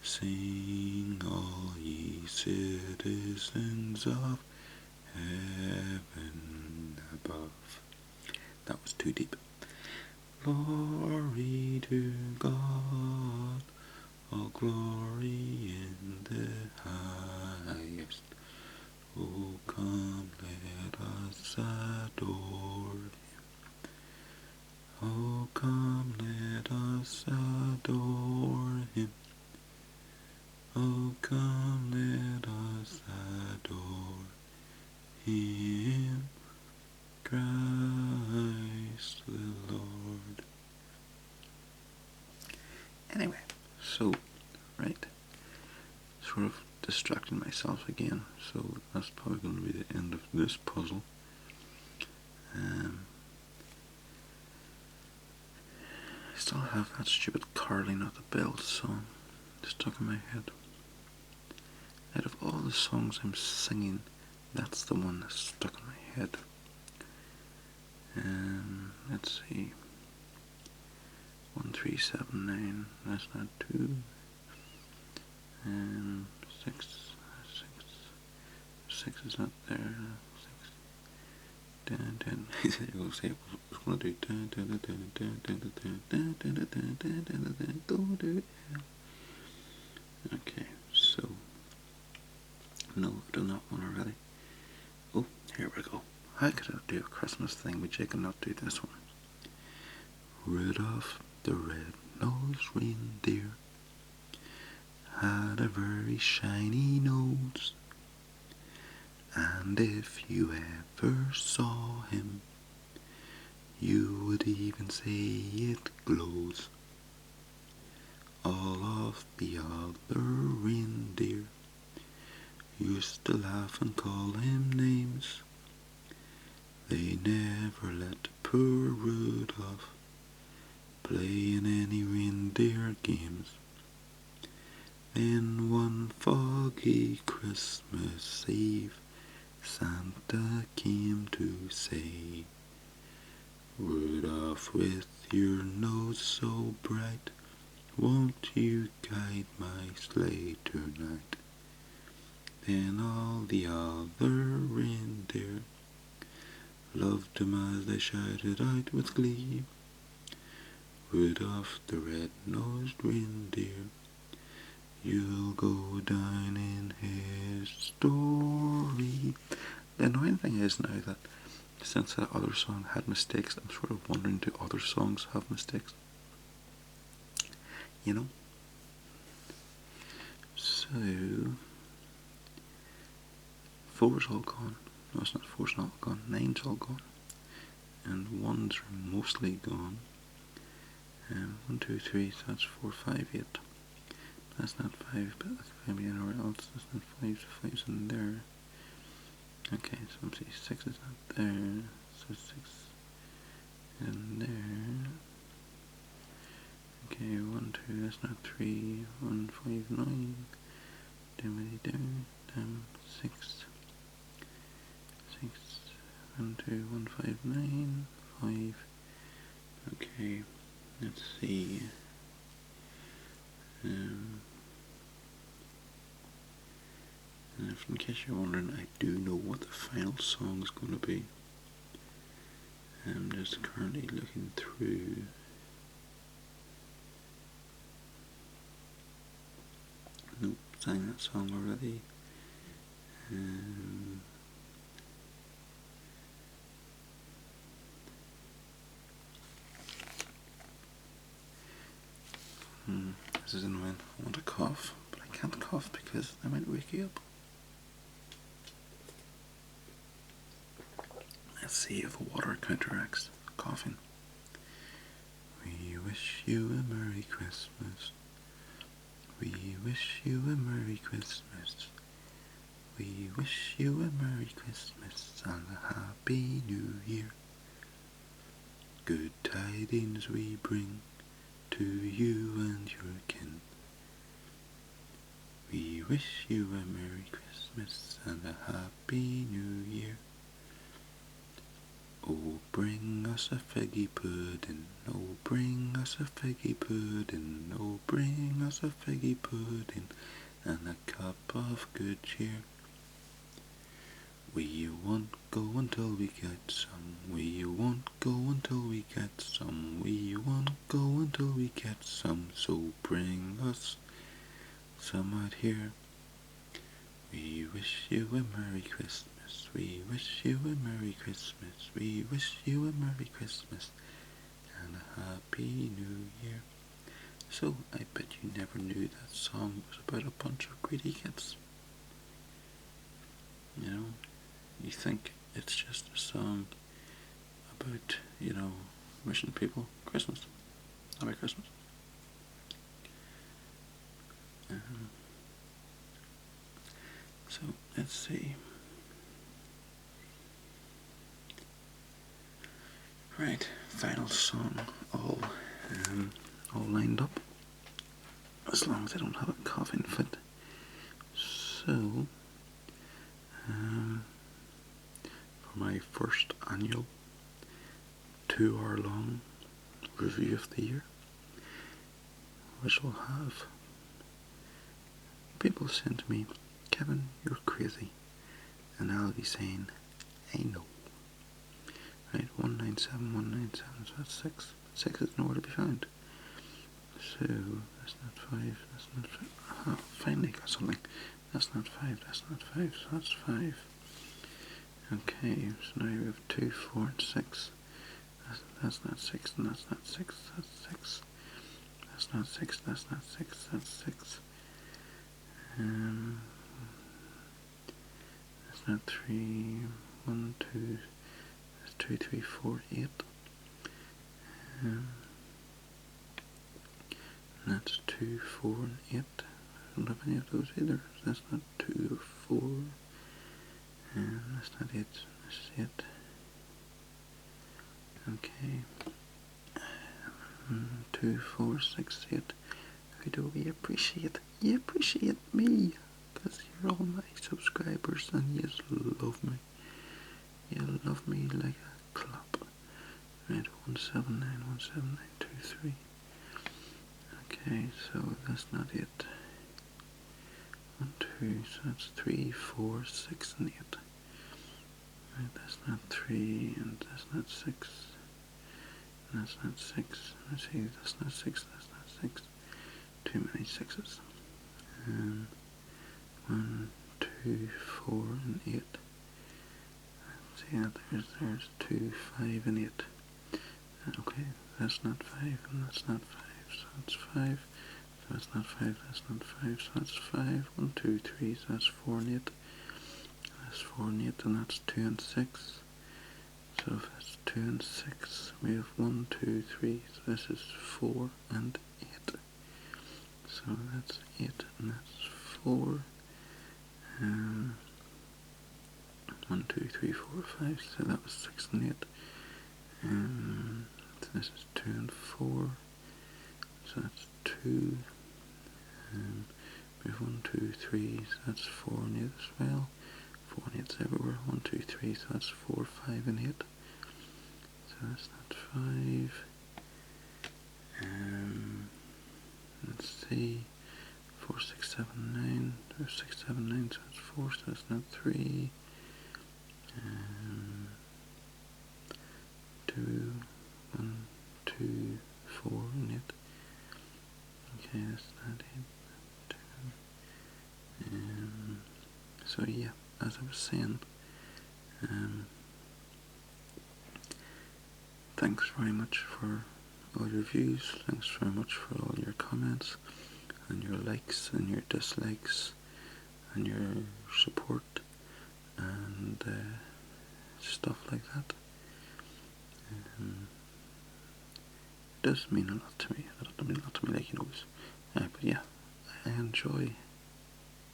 Sing, all ye citizens of heaven above. That was too deep. Glory to God, all glory in the highest. Oh, come, us adore him. Oh, come, let us adore him, Christ the Lord. Anyway, so, right, sort of distracting myself again, so that's probably going to be the end of this puzzle. I still have that stupid Carling of the Bells song stuck in my head. Out of all the songs I'm singing, that's the one that's stuck in my head. Let's see. 1379, that's not 2. 6 is not there. 6. 10. It will say, I was going to do. Okay, so. No, I've done that one already. Oh, here we go. How could I do a Christmas thing which I cannot do this one? Rudolph the red-nosed reindeer had a very shiny nose, and if you ever saw him, you would even say it glows. All of the other reindeer used to laugh and call him names. They never let poor Rudolph play in any reindeer games. Then one foggy Christmas Eve, Santa came to say, Rudolph, with your nose so bright, won't you guide my sleigh tonight? Then all the other reindeer loved him as they shouted out with glee, Rudolph the red-nosed reindeer, you'll go down in history. The annoying thing is now that since that other song had mistakes, I'm sort of wondering, do other songs have mistakes? You know? So, 4's all gone. No, it's not 4's not all gone. 9's all gone. And 1's are mostly gone. 1, 2, 3, so that's 4, 5, 8. That's not 5, but that's maybe anywhere else. That's not 5, so 5's in there. Okay, so let's see, 6 is not there. So 6 in there. Okay, 1, 2, that's not 3. 1, 5, 9. Damn, 6. 1, 2, 1, 5, 9, 5. Okay, let's see. And if in case you're wondering, I do know what the final song is going to be. I'm just currently looking through. Nope, sang that song already. This is annoying. I want to cough, but I can't cough because I might wake you up. Let's see if water counteracts coughing. We wish you a Merry Christmas. We wish you a Merry Christmas. We wish you a Merry Christmas and a Happy New Year. Good tidings we bring to you and your kin. We wish you a Merry Christmas and a Happy New Year. Oh, bring us a figgy pudding, oh, bring us a figgy pudding, oh, bring us a figgy pudding, and a cup of good cheer. We won't go until we get some, we won't go until we get some, we won't go until we get some, so bring us some out here. We wish you a Merry Christmas, we wish you a Merry Christmas, we wish you a Merry Christmas and a Happy New Year. So I bet you never knew that song was about a bunch of greedy kids. You know, you think it's just a song about, wishing people Christmas. Happy Christmas. So let's see. Right, final song, all lined up. As long as I don't have a coughing fit. So, for my first annual 2-hour-long review of the year, which will have people saying to me, Kevin, you're crazy. And I'll be saying, I know. Right, 197, 197, so that's 6. 6 is nowhere to be found. So, that's not 5, that's not 5. Aha, finally got something. That's not 5, that's not 5, so that's 5. Okay, so now we have 2, 4, and 6. That's not 6, and that's not 6, that's 6. That's not 6, that's not 6, that's 6. That's not 3, 1, 2, that's 2, 3, 4, 8. And that's 2, 4, and 8. I don't have any of those either. That's not 2 or 4. And that's not 8. That's 8. Okay. 2, 4, 6, 8. Who do we appreciate? You appreciate me, because you're all my subscribers and you love me. You love me like a clap. Right, 179, 179, 23. Okay, so that's not it. 1, 2, so that's 3, 4, 6, and 8. Right, that's not 3, and that's not 6. And that's not 6. Let's see, that's not 6, that's not 6. Too many 6s. 1, 2, 4, and 8. Let's see, there's 2, 5, and 8. Okay, that's not 5, and that's not 5, so that's 5. So that's not 5, that's not 5, so that's 5. 1, 2, 3, so that's 4 and 8. That's 4 and 8, and that's 2 and 6. So if that's 2 and 6, we have 1, 2, 3, so this is 4 and 8. So that's 8 and that's 4. 1, 2, 3, 4, 5, so that was 6 and 8. So this is 2 and 4. So that's 2. We have 1, 2, 3, so that's 4 and 8 as well. 4 and 8's everywhere. 1, 2, 3, so that's 4, 5 and 8. So that's not 5. Let's see. 4, 6, 7, 9. There's 6, 7, 9, so that's 4, so that's not 3. 2, 1, 2, 4, and 8. Okay, that's not 8. 2. So yeah, as I was saying, thanks very much for all your views, thanks very much for all your comments, and your likes, and your dislikes, and your support, and stuff like that. It does mean a lot to me. It doesn't mean a lot to me, like you know. But yeah, I enjoy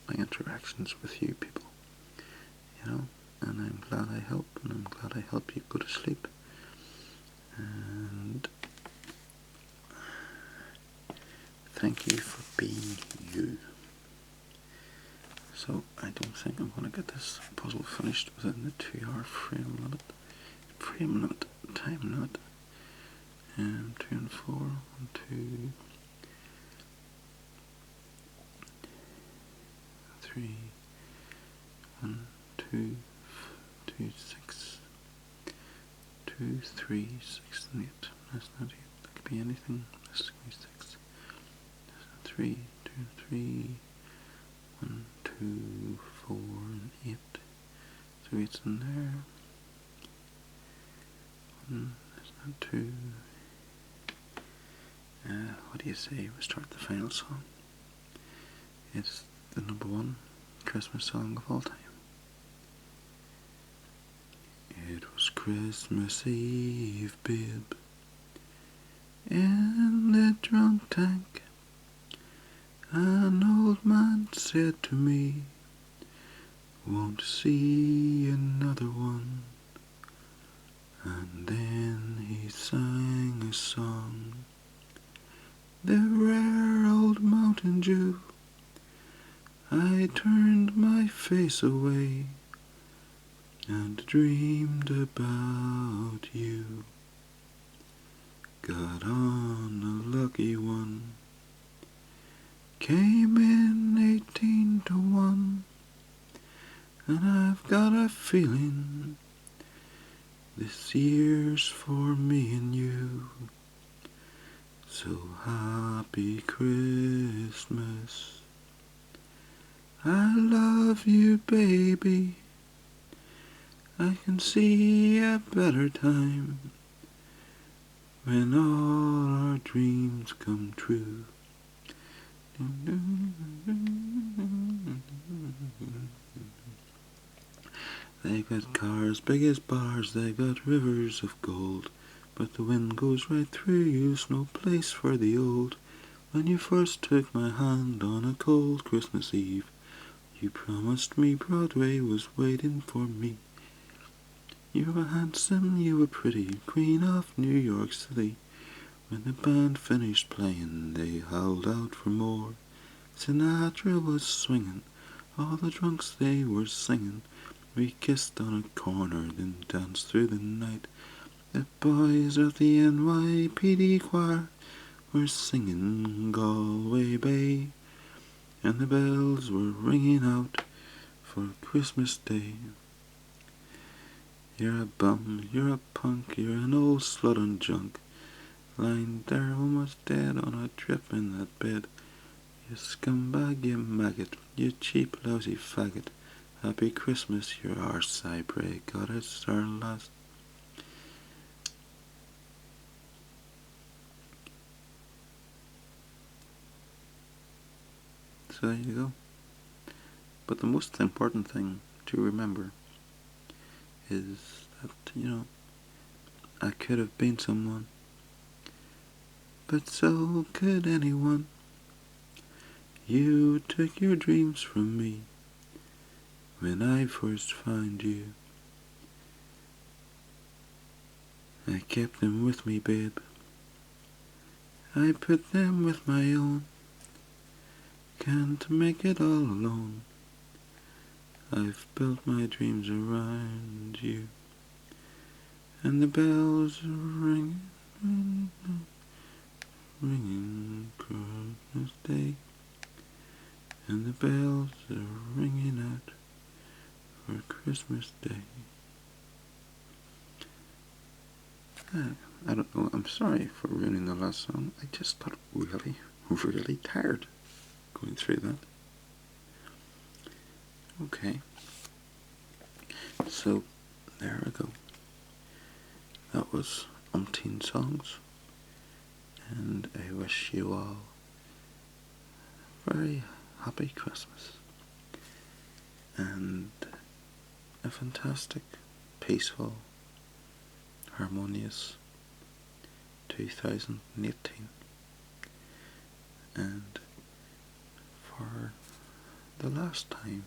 my interactions with you people, and I'm glad I help, and I'm glad I help you go to sleep. And thank you for being you. So I don't think I'm going to get this puzzle finished within the 2-hour time limit. 2 and 4, 1, 2, 3, 1, 2, 2, 6, 2, 3, 6, and 8. That's not 8. That could be anything. This could be 6. That's not 3, 2, 3, 1, 2, 4, and 8. So 8's in there. 1, that's not 2. What do you say we start the final song? It's the #1 Christmas song of all time. It was Christmas Eve, babe, in the drunk tank. An old man said to me, won't see another one. And then he sang a song, the rare old Mountain Dew. I turned my face away and dreamed about you. Got on a lucky one, came in 18-1, and I've got a feeling this year's for me and you. So happy Christmas, I love you, baby. I can see a better time when all our dreams come true. They got cars big as bars, they got rivers of gold, but the wind goes right through you's no place for the old. When you first took my hand on a cold Christmas Eve, you promised me Broadway was waiting for me. You were handsome, you were pretty, queen of New York City. When the band finished playing, they howled out for more. Sinatra was swinging, all the drunks they were singing. We kissed on a corner, then danced through the night. The boys of the NYPD choir were singing Galway Bay, and the bells were ringing out for Christmas Day. You're a bum, you're a punk, you're an old slut on junk, lying there almost dead on a drip in that bed. You scumbag, you maggot, you cheap lousy faggot. Happy Christmas, your arse, I pray God it's our last. So there you go. But the most important thing to remember is that, I could have been someone, but so could anyone. You took your dreams from me when I first found you. I kept them with me, babe. I put them with my own. Can't make it all alone. I've built my dreams around you. And the bells are ringing, ringing Christmas Day. And the bells are ringing out for Christmas Day. I don't know, I'm sorry for ruining the last song. I just got really, really tired going through that. Okay. So, there we go. That was umpteen songs. And I wish you all a very happy Christmas. And a fantastic, peaceful, harmonious 2018. And for the last time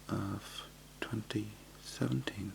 of 2017,